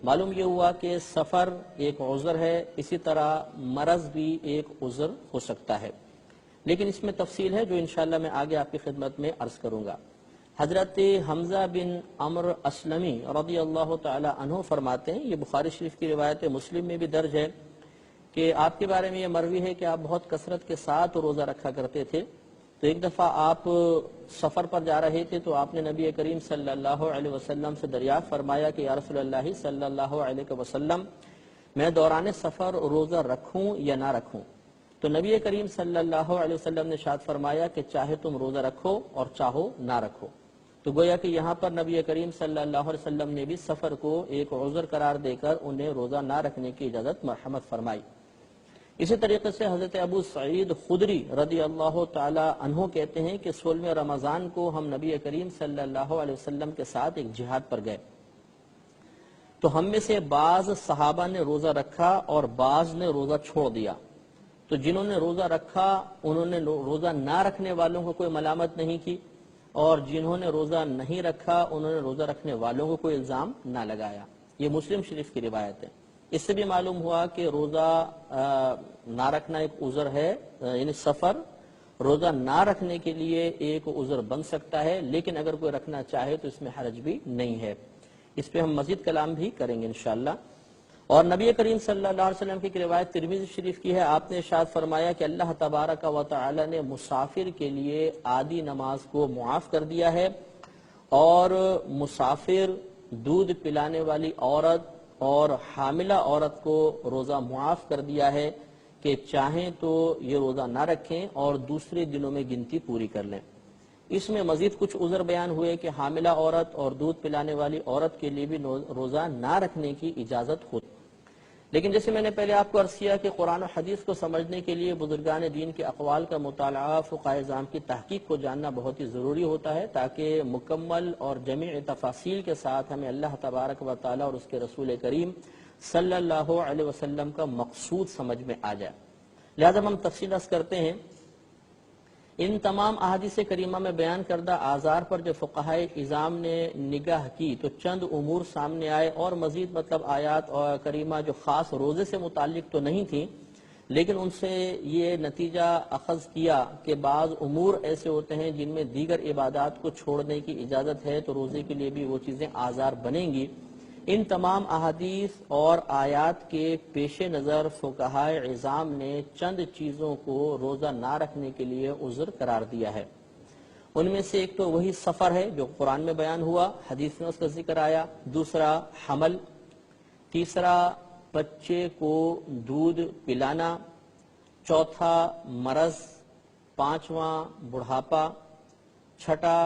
معلوم یہ ہوا کہ سفر ایک عذر ہے، اسی طرح مرض بھی ایک عذر ہو سکتا ہے، لیکن اس میں تفصیل ہے جو انشاءاللہ میں آگے آپ کی خدمت میں عرض کروں گا. حضرت حمزہ بن عمرو اسلمی رضی اللہ تعالی عنہ فرماتے ہیں، یہ بخاری شریف کی روایت ہے، مسلم میں بھی درج ہے، کہ آپ کے بارے میں یہ مروی ہے کہ آپ بہت کثرت کے ساتھ روزہ رکھا کرتے تھے. تو ایک دفعہ آپ سفر پر جا رہے تھے تو آپ نے نبی کریم صلی اللہ علیہ وسلم سے دریافت فرمایا کہ یا رسول اللہ صلی اللہ علیہ وسلم، میں دوران سفر روزہ رکھوں یا نہ رکھوں؟ تو نبی کریم صلی اللہ علیہ وسلم نے ارشاد فرمایا کہ چاہے تم روزہ رکھو اور چاہو نہ رکھو. تو گویا کہ یہاں پر نبی کریم صلی اللہ علیہ وسلم نے بھی سفر کو ایک عذر قرار دے کر انہیں روزہ نہ رکھنے کی اجازت مرحمت فرمائی. اسی طریقے سے حضرت ابو سعید خدری رضی اللہ تعالی عنہ کہتے ہیں کہ 16 رمضان کو ہم نبی کریم صلی اللہ علیہ وسلم کے ساتھ ایک جہاد پر گئے، تو ہم میں سے بعض صحابہ نے روزہ رکھا اور بعض نے روزہ چھوڑ دیا. تو جنہوں نے روزہ رکھا انہوں نے روزہ نہ رکھنے والوں کو کوئی ملامت نہیں کی، اور جنہوں نے روزہ نہیں رکھا انہوں نے روزہ رکھنے والوں کو کوئی الزام نہ لگایا۔ یہ مسلم شریف کی روایت ہے۔ اس سے بھی معلوم ہوا کہ روزہ نہ رکھنا ایک عذر ہے، یعنی سفر روزہ نہ رکھنے کے لیے ایک عذر بن سکتا ہے، لیکن اگر کوئی رکھنا چاہے تو اس میں حرج بھی نہیں ہے۔ اس پہ ہم مزید کلام بھی کریں گے انشاءاللہ۔ اور نبی کریم صلی اللہ علیہ وسلم کی روایت ترمذی شریف کی ہے، آپ نے ارشاد فرمایا کہ اللہ تبارک و تعالی نے مسافر کے لیے آدھی نماز کو معاف کر دیا ہے، اور مسافر، دودھ پلانے والی عورت اور حاملہ عورت کو روزہ معاف کر دیا ہے کہ چاہیں تو یہ روزہ نہ رکھیں اور دوسرے دنوں میں گنتی پوری کر لیں۔ اس میں مزید کچھ عذر بیان ہوئے کہ حاملہ عورت اور دودھ پلانے والی عورت کے لیے بھی روزہ نہ رکھنے کی اجازت ہوتی، لیکن جیسے میں نے پہلے آپ کو عرض کیا کہ قرآن و حدیث کو سمجھنے کے لیے بزرگان دین کے اقوال کا مطالعہ، فقہائے اعظام کی تحقیق کو جاننا بہت ہی ضروری ہوتا ہے، تاکہ مکمل اور جمیع تفاصیل کے ساتھ ہمیں اللہ تبارک و تعالی اور اس کے رسول کریم صلی اللہ علیہ وسلم کا مقصود سمجھ میں آ جائے۔ لہذا ہم تفصیل عرض کرتے ہیں۔ ان تمام احادیث کریمہ میں بیان کردہ آزار پر جو فقہائے اعظام نے نگاہ کی تو چند امور سامنے آئے، اور مزید آیات اور کریمہ جو خاص روزے سے متعلق تو نہیں تھیں، لیکن ان سے یہ نتیجہ اخذ کیا کہ بعض امور ایسے ہوتے ہیں جن میں دیگر عبادات کو چھوڑنے کی اجازت ہے، تو روزے کے لیے بھی وہ چیزیں آزار بنیں گی۔ ان تمام احادیث اور آیات کے پیش نظر فقہائے اعظام نے چند چیزوں کو روزہ نہ رکھنے کے لیے عذر قرار دیا ہے۔ ان میں سے ایک تو وہی سفر ہے جو قرآن میں بیان ہوا، حدیث میں اس کا ذکر آیا، دوسرا حمل، تیسرا بچے کو دودھ پلانا، چوتھا مرض، پانچواں بڑھاپا، چھٹا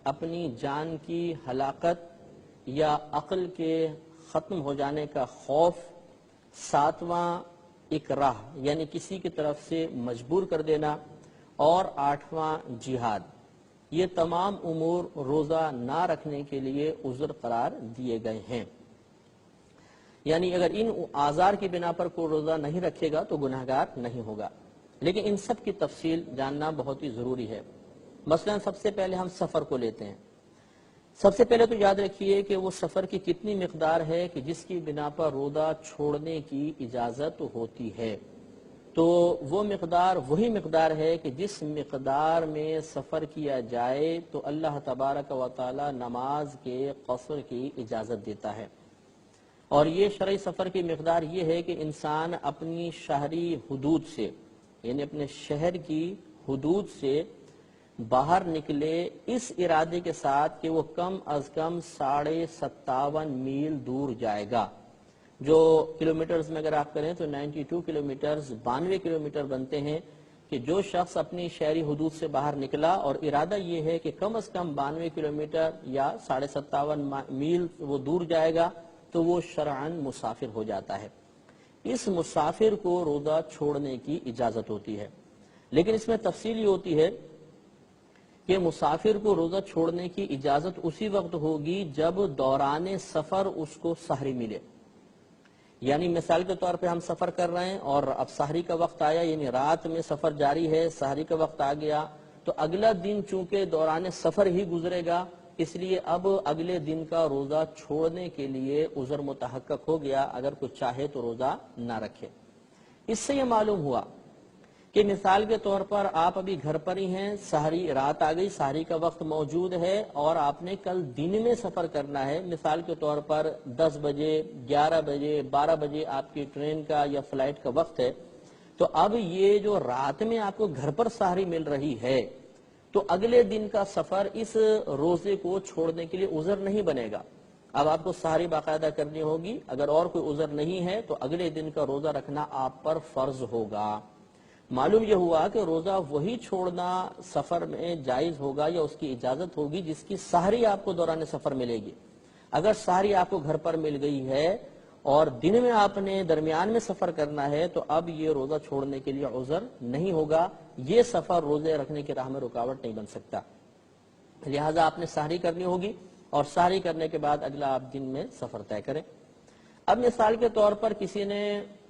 اپنی جان کی ہلاکت یا عقل کے ختم ہو جانے کا خوف، ساتواں اکراہ یعنی کسی کی طرف سے مجبور کر دینا، اور آٹھواں جہاد۔ یہ تمام امور روزہ نہ رکھنے کے لیے عذر قرار دیے گئے ہیں، یعنی اگر ان آزار کی بنا پر کوئی روزہ نہیں رکھے گا تو گناہگار نہیں ہوگا، لیکن ان سب کی تفصیل جاننا بہت ہی ضروری ہے۔ مثلا سب سے پہلے ہم سفر کو لیتے ہیں۔ سب سے پہلے تو یاد رکھیے کہ وہ سفر کی کتنی مقدار ہے کہ جس کی بنا پر روزہ چھوڑنے کی اجازت ہوتی ہے، تو وہ مقدار وہی مقدار ہے کہ جس مقدار میں سفر کیا جائے تو اللہ تبارک و تعالی نماز کے قصر کی اجازت دیتا ہے۔ اور یہ شرعی سفر کی مقدار یہ ہے کہ انسان اپنی شہری حدود سے، یعنی اپنے شہر کی حدود سے باہر نکلے اس ارادے کے ساتھ کہ وہ کم از کم 57.5 میل دور جائے گا، جو کلومیٹرز میں اگر آپ کریں تو 92 کلومیٹرز 92 کلومیٹر بنتے ہیں، کہ جو شخص اپنی شہری حدود سے باہر نکلا اور ارادہ یہ ہے کہ کم از کم 92 کلومیٹر یا 57.5 میل وہ دور جائے گا تو وہ شرعاً مسافر ہو جاتا ہے۔ اس مسافر کو روزہ چھوڑنے کی اجازت ہوتی ہے، لیکن اس میں تفصیل یہ ہوتی ہے کہ مسافر کو روزہ چھوڑنے کی اجازت اسی وقت ہوگی جب دوران سفر اس کو سحری ملے۔ یعنی مثال کے طور پہ ہم سفر کر رہے ہیں اور اب سحری کا وقت آیا، یعنی رات میں سفر جاری ہے، سحری کا وقت آ گیا، تو اگلا دن چونکہ دوران سفر ہی گزرے گا، اس لیے اب اگلے دن کا روزہ چھوڑنے کے لیے عذر متحقق ہو گیا، اگر کوئی چاہے تو روزہ نہ رکھے۔ اس سے یہ معلوم ہوا کہ مثال کے طور پر آپ ابھی گھر پر ہی ہیں، سحری رات آ گئی، سحری کا وقت موجود ہے اور آپ نے کل دن میں سفر کرنا ہے، مثال کے طور پر 10 بجے 11 بجے 12 بجے آپ کی ٹرین کا یا فلائٹ کا وقت ہے، تو اب یہ جو رات میں آپ کو گھر پر سحری مل رہی ہے تو اگلے دن کا سفر اس روزے کو چھوڑنے کے لیے عذر نہیں بنے گا۔ اب آپ کو سحری باقاعدہ کرنی ہوگی، اگر اور کوئی عذر نہیں ہے تو اگلے دن کا روزہ رکھنا آپ پر فرض ہوگا۔ معلوم یہ ہوا کہ روزہ وہی چھوڑنا سفر میں جائز ہوگا یا اس کی اجازت ہوگی جس کی سحری آپ کو دوران سفر ملے گی۔ اگر سحری آپ کو گھر پر مل گئی ہے اور دن میں آپ نے درمیان میں سفر کرنا ہے تو اب یہ روزہ چھوڑنے کے لیے عذر نہیں ہوگا، یہ سفر روزے رکھنے کی راہ میں رکاوٹ نہیں بن سکتا، لہٰذا آپ نے سحری کرنی ہوگی اور سحری کرنے کے بعد اگلا آپ دن میں سفر طے کریں۔ اب مثال کے طور پر کسی نے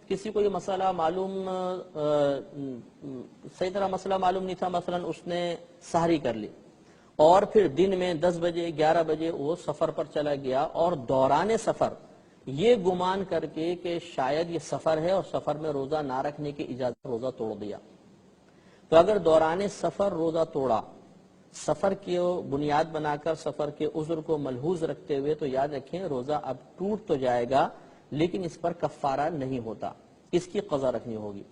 کسی کو یہ مسئلہ معلوم صحیح طرح مسئلہ معلوم نہیں تھا، مثلا اس نے سحری کر لی اور پھر دن میں 10 بجے 11 بجے وہ سفر پر چلا گیا، اور دوران سفر یہ گمان کر کے کہ شاید یہ سفر ہے اور سفر میں روزہ نہ رکھنے کی اجازت، روزہ توڑ دیا. تو اگر دوران سفر روزہ توڑا، سفر کی بنیاد بنا کر سفر کے عذر کو ملحوظ رکھتے ہوئے، تو یاد رکھیں روزہ اب ٹوٹ تو جائے گا لیکن اس پر کفارہ نہیں ہوتا، اس کی قضا رکھنی ہوگی،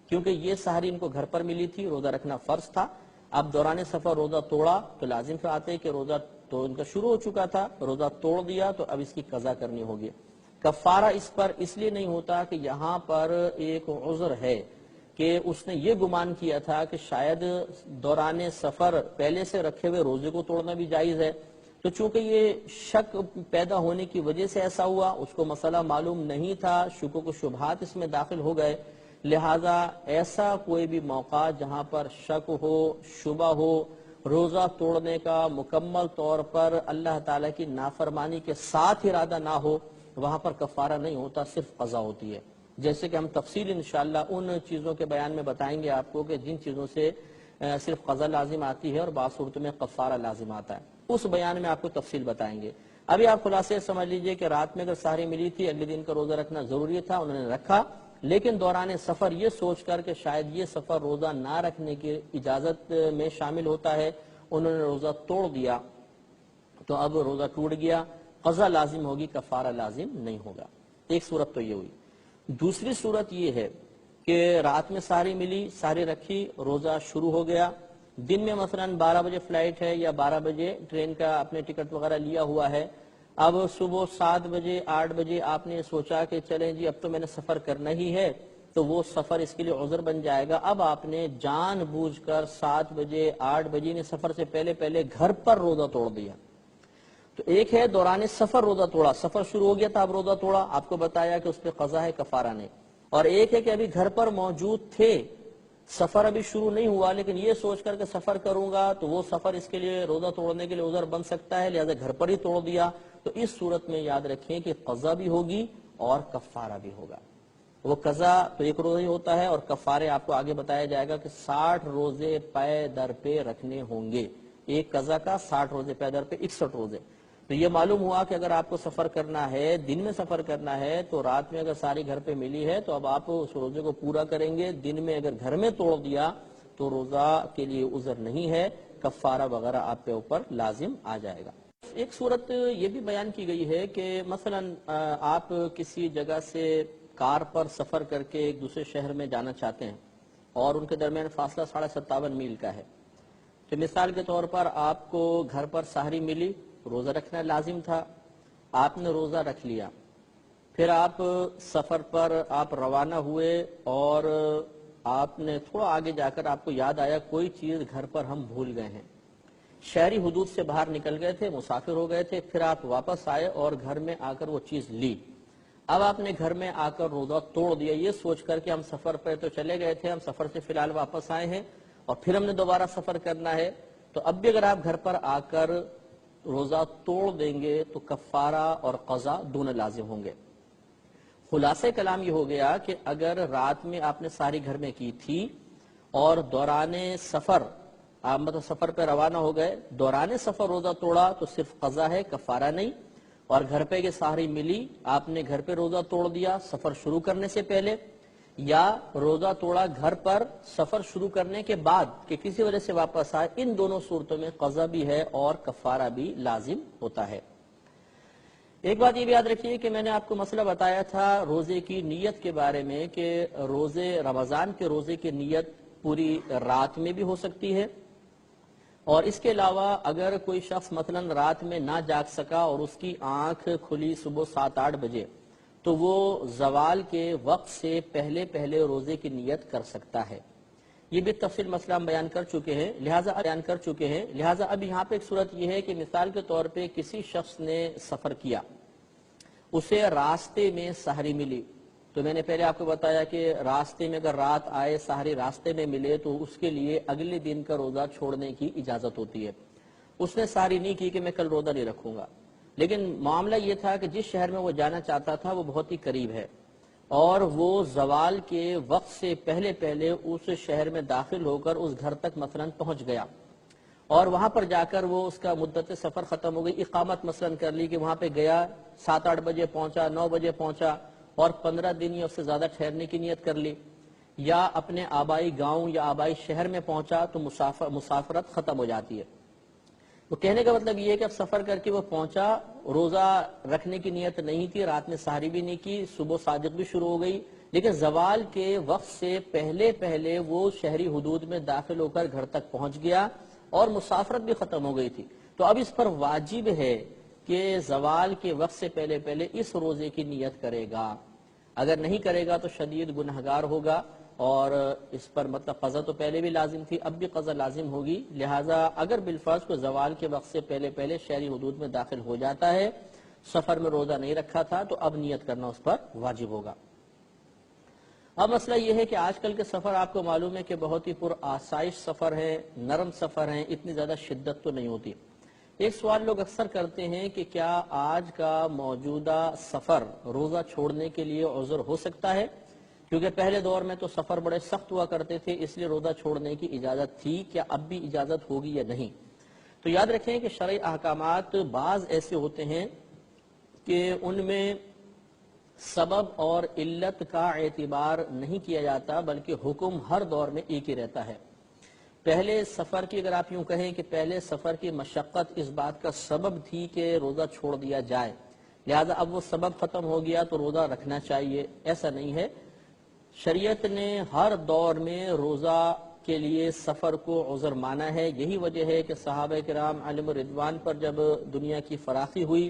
کیونکہ یہ سحری ان کو گھر پر ملی تھی، روزہ رکھنا فرض تھا. اب دوران سفر روزہ توڑا تو لازم سے آتے کہ روزہ تو ان کا شروع ہو چکا تھا، روزہ توڑ دیا تو اب اس کی قضا کرنی ہوگی. کفارہ اس پر اس لیے نہیں ہوتا کہ یہاں پر ایک عذر ہے کہ اس نے یہ گمان کیا تھا کہ شاید دوران سفر پہلے سے رکھے ہوئے روزے کو توڑنا بھی جائز ہے، تو چونکہ یہ شک پیدا ہونے کی وجہ سے ایسا ہوا، اس کو مسئلہ معلوم نہیں تھا، شکوک و شبہات اس میں داخل ہو گئے، لہذا ایسا کوئی بھی موقع جہاں پر شک ہو، شبہ ہو، روزہ توڑنے کا مکمل طور پر اللہ تعالیٰ کی نافرمانی کے ساتھ ارادہ نہ ہو، وہاں پر کفارہ نہیں ہوتا، صرف قضا ہوتی ہے. جیسے کہ ہم تفصیل انشاءاللہ ان چیزوں کے بیان میں بتائیں گے آپ کو کہ جن چیزوں سے صرف قضا لازم آتی ہے اور بعض صورتوں میں کفارہ لازم آتا ہے، اس بیان میں آپ کو تفصیل بتائیں گے. ابھی آپ خلاصے سمجھ لیجئے کہ رات میں اگر سحری ملی تھی، اگلے دن کا روزہ رکھنا ضروری تھا، انہوں نے رکھا، لیکن دوران سفر یہ سوچ کر کہ شاید یہ سفر روزہ نہ رکھنے کی اجازت میں شامل ہوتا ہے، انہوں نے روزہ توڑ دیا، تو اب روزہ ٹوٹ گیا، قضا لازم ہوگی، کفارہ لازم نہیں ہوگا. ایک صورت تو یہ ہوئی. دوسری صورت یہ ہے کہ رات میں سحری ملی، سحری رکھی، روزہ شروع ہو گیا، دن میں مثلا 12 بجے فلائٹ ہے یا 12 بجے ٹرین کا اپنے ٹکٹ وغیرہ لیا ہوا ہے، اب صبح 7 بجے 8 بجے آپ نے سوچا کہ چلیں جی اب تو میں نے سفر کرنا ہی ہے، تو وہ سفر اس کے لیے عذر بن جائے گا. اب آپ نے جان بوجھ کر 7 بجے 8 بجے نے سفر سے پہلے گھر پر روزہ توڑ دیا. تو ایک ہے دوران سفر روزہ توڑا، سفر شروع ہو گیا تھا اب روزہ توڑا، آپ کو بتایا کہ اس پہ قضا ہے، کفارہ نہیں. اور ایک ہے کہ ابھی گھر پر موجود تھے، سفر ابھی شروع نہیں ہوا، لیکن یہ سوچ کر کہ سفر کروں گا تو وہ سفر اس کے لیے روزہ توڑنے کے لیے عذر بن سکتا ہے، لہذا گھر پر ہی توڑ دیا. تو اس صورت میں یاد رکھیں کہ قضا بھی ہوگی اور کفارہ بھی ہوگا. وہ قضا تو ایک روزہ ہی ہوتا ہے اور کفارے آپ کو آگے بتایا جائے گا کہ 60 روزے پے در پہ رکھنے ہوں گے. ایک قضا کا 60 روزے پے در پہ 61 روزے. تو یہ معلوم ہوا کہ اگر آپ کو سفر کرنا ہے، دن میں سفر کرنا ہے، تو رات میں اگر ساری گھر پہ ملی ہے تو اب آپ اس روزے کو پورا کریں گے. دن میں اگر گھر میں توڑ دیا تو روزہ کے لیے عذر نہیں ہے، کفارہ وغیرہ آپ کے اوپر لازم آ جائے گا. ایک صورت یہ بھی بیان کی گئی ہے کہ مثلا آپ کسی جگہ سے کار پر سفر کر کے ایک دوسرے شہر میں جانا چاہتے ہیں اور ان کے درمیان فاصلہ 57.5 میل کا ہے. تو مثال کے طور پر آپ کو گھر پر سحری ملی، روزہ رکھنا لازم تھا، آپ نے روزہ رکھ لیا، پھر آپ سفر پر آپ روانہ ہوئے اور آپ نے تھوڑا آگے جا کر آپ کو یاد آیا کوئی چیز گھر پر ہم بھول گئے ہیں، شہری حدود سے باہر نکل گئے تھے، مسافر ہو گئے تھے، پھر آپ واپس آئے اور گھر میں آ کر وہ چیز لی. اب آپ نے گھر میں آ کر روزہ توڑ دیا یہ سوچ کر کہ ہم سفر پہ تو چلے گئے تھے، ہم سفر سے فی الحال واپس آئے ہیں اور پھر ہم نے دوبارہ سفر کرنا ہے. تو اب بھی اگر آپ گھر پر آ کر روزہ توڑ دیں گے تو کفارہ اور قضا دونوں لازم ہوں گے. خلاصہ کلام یہ ہو گیا کہ اگر رات میں آپ نے ساری گھر میں کی تھی اور دوران سفر آپ مطلب سفر پہ روانہ ہو گئے، دوران سفر روزہ توڑا تو صرف قضا ہے، کفارہ نہیں. اور گھر پہ یہ سحری ملی، آپ نے گھر پہ روزہ توڑ دیا سفر شروع کرنے سے پہلے، یا روزہ توڑا گھر پر سفر شروع کرنے کے بعد کہ کسی وجہ سے واپس آئے، ان دونوں صورتوں میں قضا بھی ہے اور کفارہ بھی لازم ہوتا ہے. ایک بات یہ بھی یاد رکھیے کہ میں نے آپ کو مسئلہ بتایا تھا روزے کی نیت کے بارے میں کہ روزے رمضان کے روزے کی نیت پوری رات میں بھی ہو سکتی ہے، اور اس کے علاوہ اگر کوئی شخص مثلا رات میں نہ جاگ سکا اور اس کی آنکھ کھلی صبح 7-8 بجے تو وہ زوال کے وقت سے پہلے روزے کی نیت کر سکتا ہے. یہ بھی تفصیل مسئلہ ہم بیان کر چکے ہیں، لہٰذا اب یہاں پہ ایک صورت یہ ہے کہ مثال کے طور پہ کسی شخص نے سفر کیا، اسے راستے میں سحری ملی. تو میں نے پہلے آپ کو بتایا کہ راستے میں اگر رات آئے سحری راستے میں ملے تو اس کے لیے اگلے دن کا روزہ چھوڑنے کی اجازت ہوتی ہے. اس نے سحری نہیں کی کہ میں کل روزہ نہیں رکھوں گا، لیکن معاملہ یہ تھا کہ جس شہر میں وہ جانا چاہتا تھا وہ بہت ہی قریب ہے اور وہ زوال کے وقت سے پہلے پہلے اس شہر میں داخل ہو کر اس گھر تک مثلا پہنچ گیا، اور وہاں پر جا کر وہ اس کا مدت سفر ختم ہو گئی، اقامت مثلا کر لی کہ وہاں پہ گیا، 7-8 بجے پہنچا، 9 بجے پہنچا، اور 15 دن یا اس سے زیادہ ٹھہرنے کی نیت کر لی، یا اپنے آبائی گاؤں یا آبائی شہر میں پہنچا تو مسافرت ختم ہو جاتی ہے۔ تو کہنے کا مطلب یہ ہے کہ اب سفر کر کے وہ پہنچا، روزہ رکھنے کی نیت نہیں تھی، رات میں سحری بھی نہیں کی، صبح صادق بھی شروع ہو گئی، لیکن زوال کے وقت سے پہلے پہلے وہ شہری حدود میں داخل ہو کر گھر تک پہنچ گیا اور مسافرت بھی ختم ہو گئی تھی، تو اب اس پر واجب ہے کہ زوال کے وقت سے پہلے پہلے اس روزے کی نیت کرے گا، اگر نہیں کرے گا تو شدید گنہگار ہوگا، اور اس پر مطلب قضا تو پہلے بھی لازم تھی، اب بھی قضا لازم ہوگی، لہٰذا اگر بالفرض کو زوال کے وقت سے پہلے پہلے شہری حدود میں داخل ہو جاتا ہے، سفر میں روزہ نہیں رکھا تھا، تو اب نیت کرنا اس پر واجب ہوگا۔ اب مسئلہ یہ ہے کہ آج کل کے سفر آپ کو معلوم ہے کہ بہت ہی پر آسائش سفر ہے، نرم سفر ہیں، اتنی زیادہ شدت تو نہیں ہوتی۔ ایک سوال لوگ اکثر کرتے ہیں کہ کیا آج کا موجودہ سفر روزہ چھوڑنے کے لیے عذر ہو سکتا ہے؟ کیونکہ پہلے دور میں تو سفر بڑے سخت ہوا کرتے تھے، اس لیے روزہ چھوڑنے کی اجازت تھی، کیا اب بھی اجازت ہوگی یا نہیں؟ تو یاد رکھیں کہ شرعی احکامات بعض ایسے ہوتے ہیں کہ ان میں سبب اور علت کا اعتبار نہیں کیا جاتا، بلکہ حکم ہر دور میں ایک ہی رہتا ہے۔ پہلے سفر کی اگر آپ یوں کہیں کہ پہلے سفر کی مشقت اس بات کا سبب تھی کہ روزہ چھوڑ دیا جائے، لہذا اب وہ سبب ختم ہو گیا تو روزہ رکھنا چاہیے، ایسا نہیں ہے۔ شریعت نے ہر دور میں روزہ کے لیے سفر کو عذر مانا ہے، یہی وجہ ہے کہ صحابہ کرام علیہم الرضوان پر جب دنیا کی فراخی ہوئی،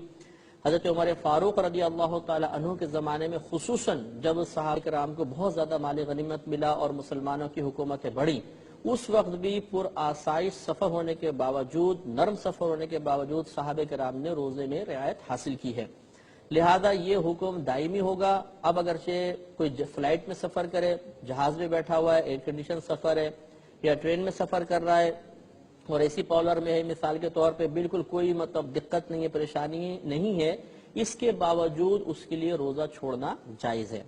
حضرت عمر فاروق رضی اللہ تعالی عنہ کے زمانے میں خصوصاً جب صحابہ کرام کو بہت زیادہ مال غنیمت ملا اور مسلمانوں کی حکومتیں بڑھی، اس وقت بھی پر آسائش سفر ہونے کے باوجود، نرم سفر ہونے کے باوجود صحابہ کرام نے روزے میں رعایت حاصل کی ہے، لہذا یہ حکم دائمی ہوگا۔ اب اگرچہ کوئی فلائٹ میں سفر کرے، جہاز میں بیٹھا ہوا ہے، ایئر کنڈیشن سفر ہے، یا ٹرین میں سفر کر رہا ہے اور ایسی پالر میں ہے مثال کے طور پہ، بالکل کوئی مطلب دقت نہیں ہے، پریشانی نہیں ہے، اس کے باوجود اس کے لیے روزہ چھوڑنا جائز ہے۔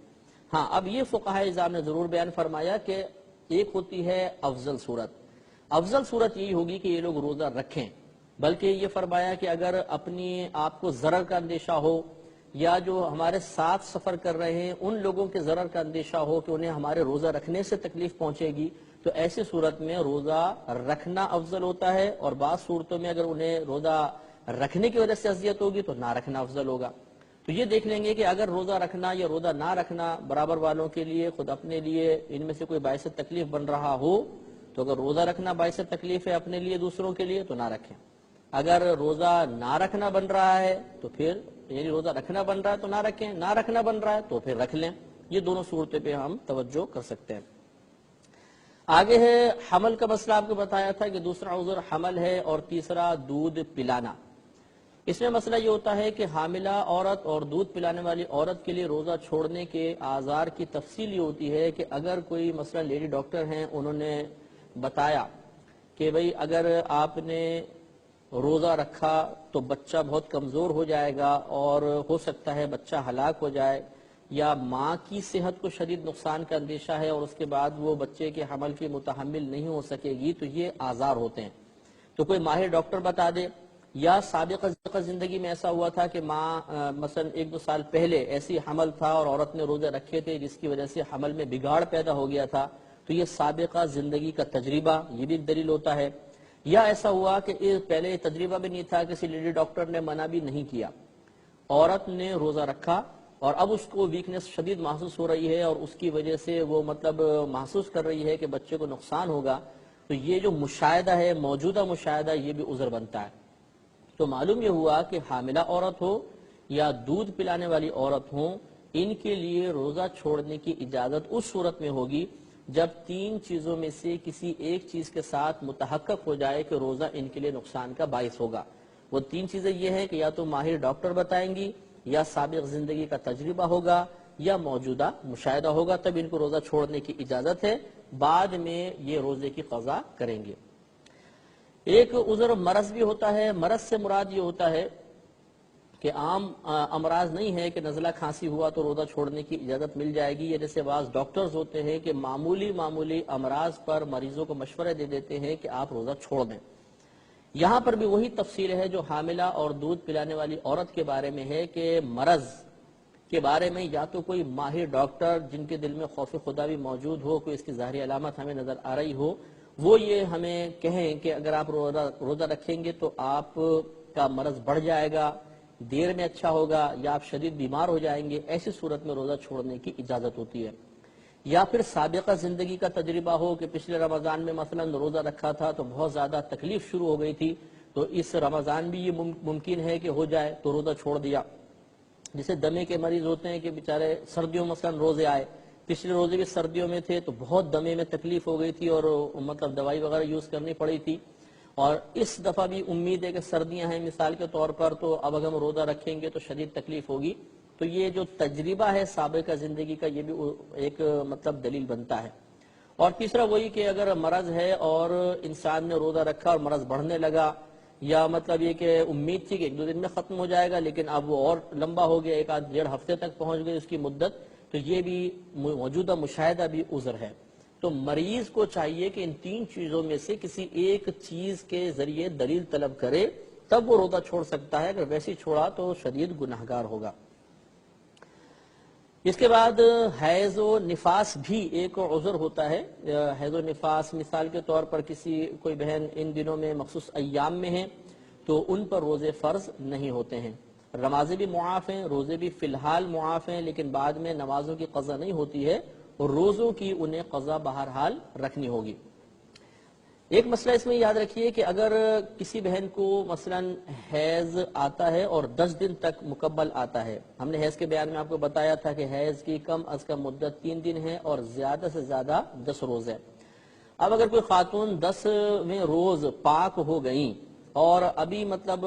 ہاں، اب یہ فقہائے اعظام نے ضرور بیان فرمایا کہ ایک ہوتی ہے افضل صورت، افضل صورت یہی ہوگی کہ یہ لوگ روزہ رکھیں، بلکہ یہ فرمایا کہ اگر اپنی آپ کو ضرر کا اندیشہ ہو، یا جو ہمارے ساتھ سفر کر رہے ہیں ان لوگوں کے ضرر کا اندیشہ ہو کہ انہیں ہمارے روزہ رکھنے سے تکلیف پہنچے گی، تو ایسی صورت میں روزہ رکھنا افضل ہوتا ہے، اور بعض صورتوں میں اگر انہیں روزہ رکھنے کی وجہ سے اذیت ہوگی تو نہ رکھنا افضل ہوگا۔ تو یہ دیکھ لیں گے کہ اگر روزہ رکھنا یا روزہ نہ رکھنا برابر والوں کے لیے، خود اپنے لیے ان میں سے کوئی باعث تکلیف بن رہا ہو، تو اگر روزہ رکھنا باعث تکلیف ہے اپنے لیے دوسروں کے لیے تو نہ رکھیں، اگر روزہ نہ رکھنا بن رہا ہے تو پھر یعنی روزہ رکھنا بن رہا ہے تو نہ رکھیں، نہ رکھنا بن رہا ہے تو پھر رکھ لیں، یہ دونوں صورتیں پہ ہم توجہ کر سکتے ہیں۔ آگے ہے حمل کا مسئلہ، آپ کو بتایا تھا کہ دوسرا عذر حمل ہے اور تیسرا دودھ پلانا۔ اس میں مسئلہ یہ ہوتا ہے کہ حاملہ عورت اور دودھ پلانے والی عورت کے لیے روزہ چھوڑنے کے آزار کی تفصیل یہ ہوتی ہے کہ اگر کوئی مثلا لیڈی ڈاکٹر ہیں، انہوں نے بتایا کہ بھئی اگر آپ نے روزہ رکھا تو بچہ بہت کمزور ہو جائے گا اور ہو سکتا ہے بچہ ہلاک ہو جائے، یا ماں کی صحت کو شدید نقصان کا اندیشہ ہے اور اس کے بعد وہ بچے کے حمل کی متحمل نہیں ہو سکے گی، تو یہ آزار ہوتے ہیں۔ تو کوئی ماہر ڈاکٹر بتا دے، یا سابقہ زندگی میں ایسا ہوا تھا کہ ماں مثلا 1-2 سال پہلے ایسی حمل تھا اور عورت نے روزے رکھے تھے جس کی وجہ سے حمل میں بگاڑ پیدا ہو گیا تھا، تو یہ سابقہ زندگی کا تجربہ یہ بھی دلیل ہوتا ہے۔ یا ایسا ہوا کہ پہلے تجربہ بھی نہیں تھا، کسی لیڈی ڈاکٹر نے منع بھی نہیں کیا، عورت نے روزہ رکھا اور اب اس کو ویکنس شدید محسوس ہو رہی ہے اور اس کی وجہ سے وہ مطلب محسوس کر رہی ہے کہ بچے کو نقصان ہوگا، تو یہ جو مشاہدہ ہے، موجودہ مشاہدہ، یہ بھی عذر بنتا ہے۔ تو معلوم یہ ہوا کہ حاملہ عورت ہو یا دودھ پلانے والی عورت ہو، ان کے لیے روزہ چھوڑنے کی اجازت اس صورت میں ہوگی جب 3 چیزوں میں سے کسی ایک چیز کے ساتھ متحقق ہو جائے کہ روزہ ان کے لیے نقصان کا باعث ہوگا۔ وہ 3 چیزیں یہ ہیں کہ یا تو ماہر ڈاکٹر بتائیں گی، یا سابق زندگی کا تجربہ ہوگا، یا موجودہ مشاہدہ ہوگا، تب ان کو روزہ چھوڑنے کی اجازت ہے، بعد میں یہ روزے کی قضا کریں گے۔ ایک عذر مرض بھی ہوتا ہے، مرض سے مراد یہ ہوتا ہے کہ عام امراض نہیں ہے کہ نزلہ کھانسی ہوا تو روزہ چھوڑنے کی اجازت مل جائے گی، یا جیسے بعض ڈاکٹرز ہوتے ہیں کہ معمولی امراض پر مریضوں کو مشورے دے دیتے ہیں کہ آپ روزہ چھوڑ دیں۔ یہاں پر بھی وہی تفصیل ہے جو حاملہ اور دودھ پلانے والی عورت کے بارے میں ہے کہ مرض کے بارے میں یا تو کوئی ماہر ڈاکٹر جن کے دل میں خوف خدا بھی موجود ہو، کوئی اس کی ظاہری علامت ہمیں نظر آ رہی ہو، وہ یہ ہمیں کہیں کہ اگر آپ روزہ رکھیں گے تو آپ کا مرض بڑھ جائے گا، دیر میں اچھا ہوگا، یا آپ شدید بیمار ہو جائیں گے، ایسی صورت میں روزہ چھوڑنے کی اجازت ہوتی ہے۔ یا پھر سابقہ زندگی کا تجربہ ہو کہ پچھلے رمضان میں مثلا روزہ رکھا تھا تو بہت زیادہ تکلیف شروع ہو گئی تھی، تو اس رمضان بھی یہ ممکن ہے کہ ہو جائے تو روزہ چھوڑ دیا۔ جسے دمے کے مریض ہوتے ہیں کہ بیچارے سردیوں مثلا روزے آئے، پچھلے روزے بھی سردیوں میں تھے تو بہت دمے میں تکلیف ہو گئی تھی اور مطلب دوائی وغیرہ یوز کرنی پڑی تھی، اور اس دفعہ بھی امید ہے کہ سردیاں ہیں مثال کے طور پر، تو اب اگر ہم روزہ رکھیں گے تو شدید تکلیف ہوگی، تو یہ جو تجربہ ہے سابقہ زندگی کا یہ بھی ایک مطلب دلیل بنتا ہے۔ اور تیسرا وہی کہ اگر مرض ہے اور انسان نے روزہ رکھا اور مرض بڑھنے لگا، یا مطلب یہ کہ امید تھی کہ ایک دو دن میں ختم ہو جائے گا لیکن اب وہ اور لمبا ہو گیا، ایک آدھ ڈیڑھ ہفتے تک پہنچ گئی اس کی مدت، تو یہ بھی موجودہ مشاہدہ بھی عذر ہے۔ تو مریض کو چاہیے کہ ان تین چیزوں میں سے کسی ایک چیز کے ذریعے دلیل طلب کرے، تب وہ روزہ چھوڑ سکتا ہے، اگر ویسے چھوڑا تو شدید گناہگار ہوگا۔ اس کے بعد حیض و نفاس بھی ایک عذر ہوتا ہے۔ حیض و نفاس مثال کے طور پر کوئی بہن ان دنوں میں مخصوص ایام میں ہیں تو ان پر روزے فرض نہیں ہوتے ہیں، نمازیں بھی معاف ہیں، روزے بھی فی الحال معاف ہیں، لیکن بعد میں نمازوں کی قضا نہیں ہوتی ہے اور روزوں کی انہیں قضا بہرحال رکھنی ہوگی۔ ایک مسئلہ اس میں یاد رکھیے کہ اگر کسی بہن کو مثلا حیض آتا ہے اور 10 دن تک مکمل آتا ہے، ہم نے حیض کے بیان میں آپ کو بتایا تھا کہ حیض کی کم از کم مدت 3 دن ہے اور زیادہ سے زیادہ 10 روز ہے۔ اب اگر کوئی خاتون 10ویں روز پاک ہو گئیں اور ابھی مطلب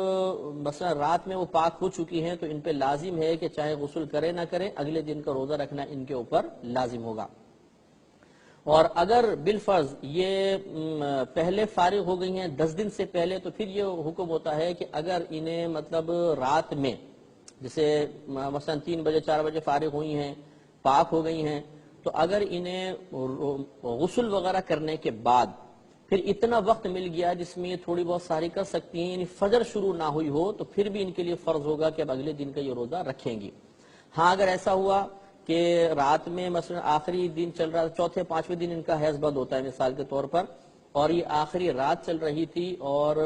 مثلا رات میں وہ پاک ہو چکی ہیں، تو ان پہ لازم ہے کہ چاہے غسل کرے نہ کرے اگلے دن کا روزہ رکھنا ان کے اوپر لازم ہوگا۔ اور اگر بالفرض یہ پہلے فارغ ہو گئی ہیں 10 دن سے پہلے، تو پھر یہ حکم ہوتا ہے کہ اگر انہیں مطلب رات میں جیسے مثلا 3 بجے 4 بجے فارغ ہوئی ہیں، پاک ہو گئی ہیں، تو اگر انہیں غسل وغیرہ کرنے کے بعد پھر اتنا وقت مل گیا جس میں یہ تھوڑی بہت ساری کر سکتی ہیں، یعنی فجر شروع نہ ہوئی ہو، تو پھر بھی ان کے لیے فرض ہوگا کہ اب اگلے دن کا یہ روزہ رکھیں گی۔ ہاں اگر ایسا ہوا کہ رات میں مثلا آخری دن چل رہا، چوتھے پانچویں دن ان کا حیض بند ہوتا ہے مثال کے طور پر، اور یہ آخری رات چل رہی تھی اور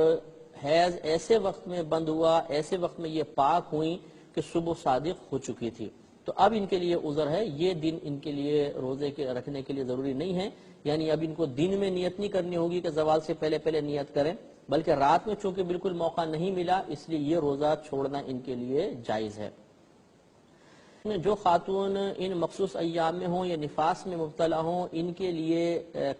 حیض ایسے وقت میں بند ہوا، ایسے وقت میں یہ پاک ہوئی کہ صبح صادق ہو چکی تھی، تو اب ان کے لیے عذر ہے، یہ دن ان کے لیے روزے کے رکھنے کے لیے ضروری نہیں ہے، یعنی اب ان کو دن میں نیت نہیں کرنی ہوگی کہ زوال سے پہلے پہلے نیت کریں، بلکہ رات میں چونکہ بالکل موقع نہیں ملا اس لیے یہ روزہ چھوڑنا ان کے لیے جائز ہے۔ جو خاتون ان مخصوص ایام میں ہوں یا نفاس میں مبتلا ہوں، ان کے لیے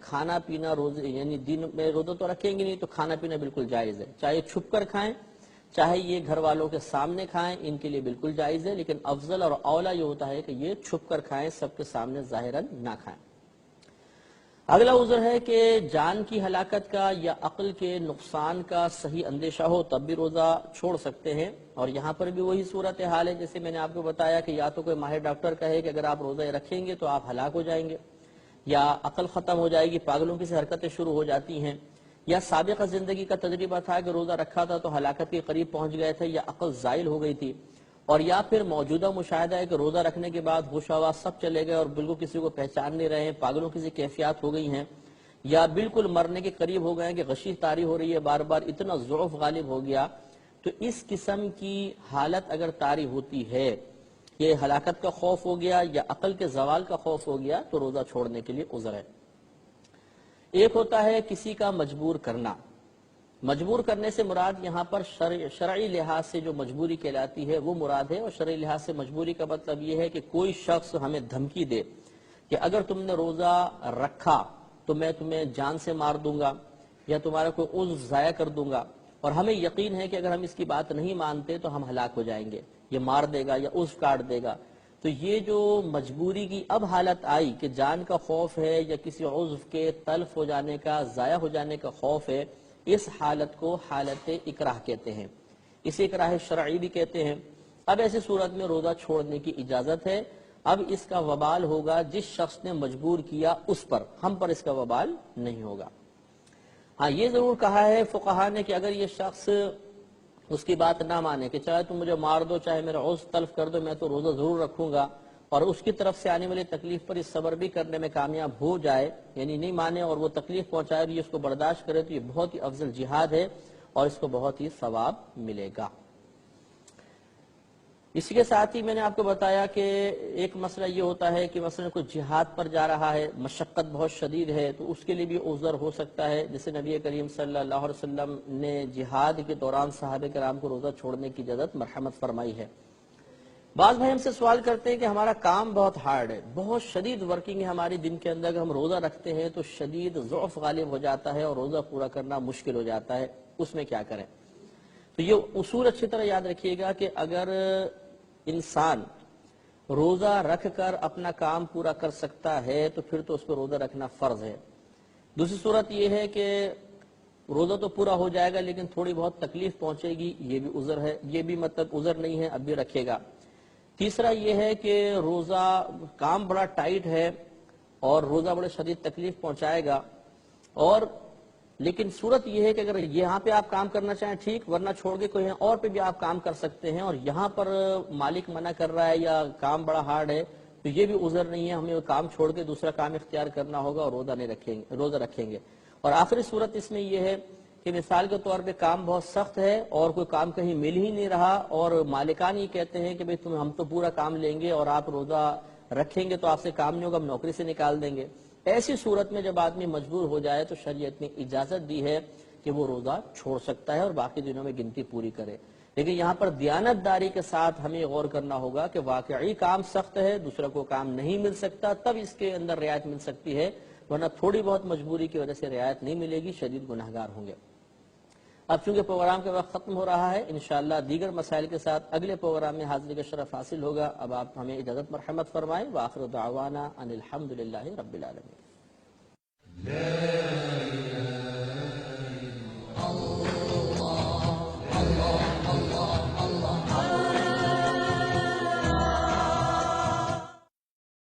کھانا پینا روزے یعنی دن میں روزہ تو رکھیں گے نہیں تو کھانا پینا بالکل جائز ہے، چاہے چھپ کر کھائیں چاہے یہ گھر والوں کے سامنے کھائیں، ان کے لیے بالکل جائز ہے، لیکن افضل اور اولا یہ ہوتا ہے کہ یہ چھپ کر کھائیں، سب کے سامنے ظاہراً نہ کھائیں۔ اگلا عذر ہے کہ جان کی ہلاکت کا یا عقل کے نقصان کا صحیح اندیشہ ہو تب بھی روزہ چھوڑ سکتے ہیں، اور یہاں پر بھی وہی صورتحال ہے جیسے میں نے آپ کو بتایا کہ یا تو کوئی ماہر ڈاکٹر کہے کہ اگر آپ روزہ رکھیں گے تو آپ ہلاک ہو جائیں گے، یا عقل ختم ہو جائے گی، پاگلوں کی سی حرکتیں شروع ہو جاتی ہیں، یا سابقہ زندگی کا تجربہ تھا کہ روزہ رکھا تھا تو ہلاکت کے قریب پہنچ گئے تھے یا عقل زائل ہو گئی تھی، اور یا پھر موجودہ مشاہدہ ہے کہ روزہ رکھنے کے بعد ہوش و حواس سب چلے گئے اور بالکل کسی کو پہچان نہیں رہے ہیں، پاگلوں کی سی کیفیات ہو گئی ہیں، یا بالکل مرنے کے قریب ہو گئے ہیں کہ غشی طاری ہو رہی ہے، بار بار اتنا ضعف غالب ہو گیا، تو اس قسم کی حالت اگر طاری ہوتی ہے، یہ ہلاکت کا خوف ہو گیا یا عقل کے زوال کا خوف ہو گیا، تو روزہ چھوڑنے کے لیے عذر ہے۔ ایک ہوتا ہے کسی کا مجبور کرنا، مجبور کرنے سے مراد یہاں پر شرعی لحاظ سے جو مجبوری کہلاتی ہے وہ مراد ہے، اور شرعی لحاظ سے مجبوری کا مطلب یہ ہے کہ کوئی شخص ہمیں دھمکی دے کہ اگر تم نے روزہ رکھا تو میں تمہیں جان سے مار دوں گا یا تمہارا کوئی عضو ضائع کر دوں گا، اور ہمیں یقین ہے کہ اگر ہم اس کی بات نہیں مانتے تو ہم ہلاک ہو جائیں گے، یہ مار دے گا یا عضو کاٹ دے گا، تو یہ جو مجبوری کی اب حالت آئی کہ جان کا خوف ہے یا کسی عضو کے تلف ہو جانے کا، ضائع ہو جانے کا خوف ہے، اس حالت کو حالت اکراہ کہتے ہیں، اسے اکراہ شرعی بھی کہتے ہیں۔ اب ایسی صورت میں روزہ چھوڑنے کی اجازت ہے. اب اس کا وبال ہوگا جس شخص نے مجبور کیا اس پر، ہم پر اس کا وبال نہیں ہوگا. ہاں یہ ضرور کہا ہے فقہا نے کہ اگر یہ شخص اس کی بات نہ مانے کہ چاہے تم مجھے مار دو چاہے میرا عذر تلف کر دو، میں تو روزہ ضرور رکھوں گا، اور اس کی طرف سے آنے والی تکلیف پر اس صبر بھی کرنے میں کامیاب ہو جائے، یعنی نہیں مانے اور وہ تکلیف پہنچائے اور یہ اس کو برداشت کرے، تو یہ بہت ہی افضل جہاد ہے اور اس کو بہت ہی ثواب ملے گا. اسی کے ساتھ ہی میں نے آپ کو بتایا کہ ایک مسئلہ یہ ہوتا ہے کہ مثلا کوئی جہاد پر جا رہا ہے، مشقت بہت شدید ہے، تو اس کے لیے بھی عذر ہو سکتا ہے. جیسے نبی کریم صلی اللہ علیہ وسلم نے جہاد کے دوران صحابہ کرام کو روزہ چھوڑنے کی اجازت مرحمت فرمائی ہے. بعض بھائی ہم سے سوال کرتے ہیں کہ ہمارا کام بہت ہارڈ ہے، بہت شدید ورکنگ ہے ہماری دن کے اندر، اگر ہم روزہ رکھتے ہیں تو شدید ضعف غالب ہو جاتا ہے اور روزہ پورا کرنا مشکل ہو جاتا ہے، اس میں کیا کریں؟ تو یہ اصول اچھی طرح یاد رکھیے گا کہ اگر انسان روزہ رکھ کر اپنا کام پورا کر سکتا ہے تو پھر تو اس پر روزہ رکھنا فرض ہے. دوسری صورت یہ ہے کہ روزہ تو پورا ہو جائے گا لیکن تھوڑی بہت تکلیف پہنچے گی، یہ بھی عذر ہے، یہ بھی مطلب عذر نہیں ہے، اب بھی رکھے گا. تیسرا یہ ہے کہ روزہ کام بڑا ٹائٹ ہے اور روزہ بڑے شدید تکلیف پہنچائے گا، اور لیکن صورت یہ ہے کہ اگر یہاں پہ آپ کام کرنا چاہیں ٹھیک، ورنہ چھوڑ کے کوئی اور پہ بھی آپ کام کر سکتے ہیں، اور یہاں پر مالک منع کر رہا ہے یا کام بڑا ہارڈ ہے تو یہ بھی عذر نہیں ہے، ہمیں وہ کام چھوڑ کے دوسرا کام اختیار کرنا ہوگا اور روزہ رکھیں گے. اور آخری صورت اس میں یہ ہے کہ مثال کے طور پہ کام بہت سخت ہے اور کوئی کام کہیں مل ہی نہیں رہا اور مالکان یہ کہتے ہیں کہ بھئی ہم تو پورا کام لیں گے اور آپ روزہ رکھیں گے تو آپ سے کام نہیں ہوگا، ہم نوکری سے نکال دیں گے. ایسی صورت میں جب آدمی مجبور ہو جائے تو شریعت نے اجازت دی ہے کہ وہ روزہ چھوڑ سکتا ہے اور باقی دنوں میں گنتی پوری کرے. لیکن یہاں پر دیانت داری کے ساتھ ہمیں غور کرنا ہوگا کہ واقعی کام سخت ہے، دوسرا کو کام نہیں مل سکتا، تب اس کے اندر رعایت مل سکتی ہے، ورنہ تھوڑی بہت مجبوری کی وجہ سے رعایت نہیں ملے گی، شدید گناہگار ہوں گے. اب چونکہ پروگرام کے وقت ختم ہو رہا ہے، انشاءاللہ دیگر مسائل کے ساتھ اگلے پروگرام میں حاضری کا شرف حاصل ہوگا. اب آپ ہمیں اجازت مرحمت فرمائیں. وآخر دعوانا ان الحمدللہ رب العالمین.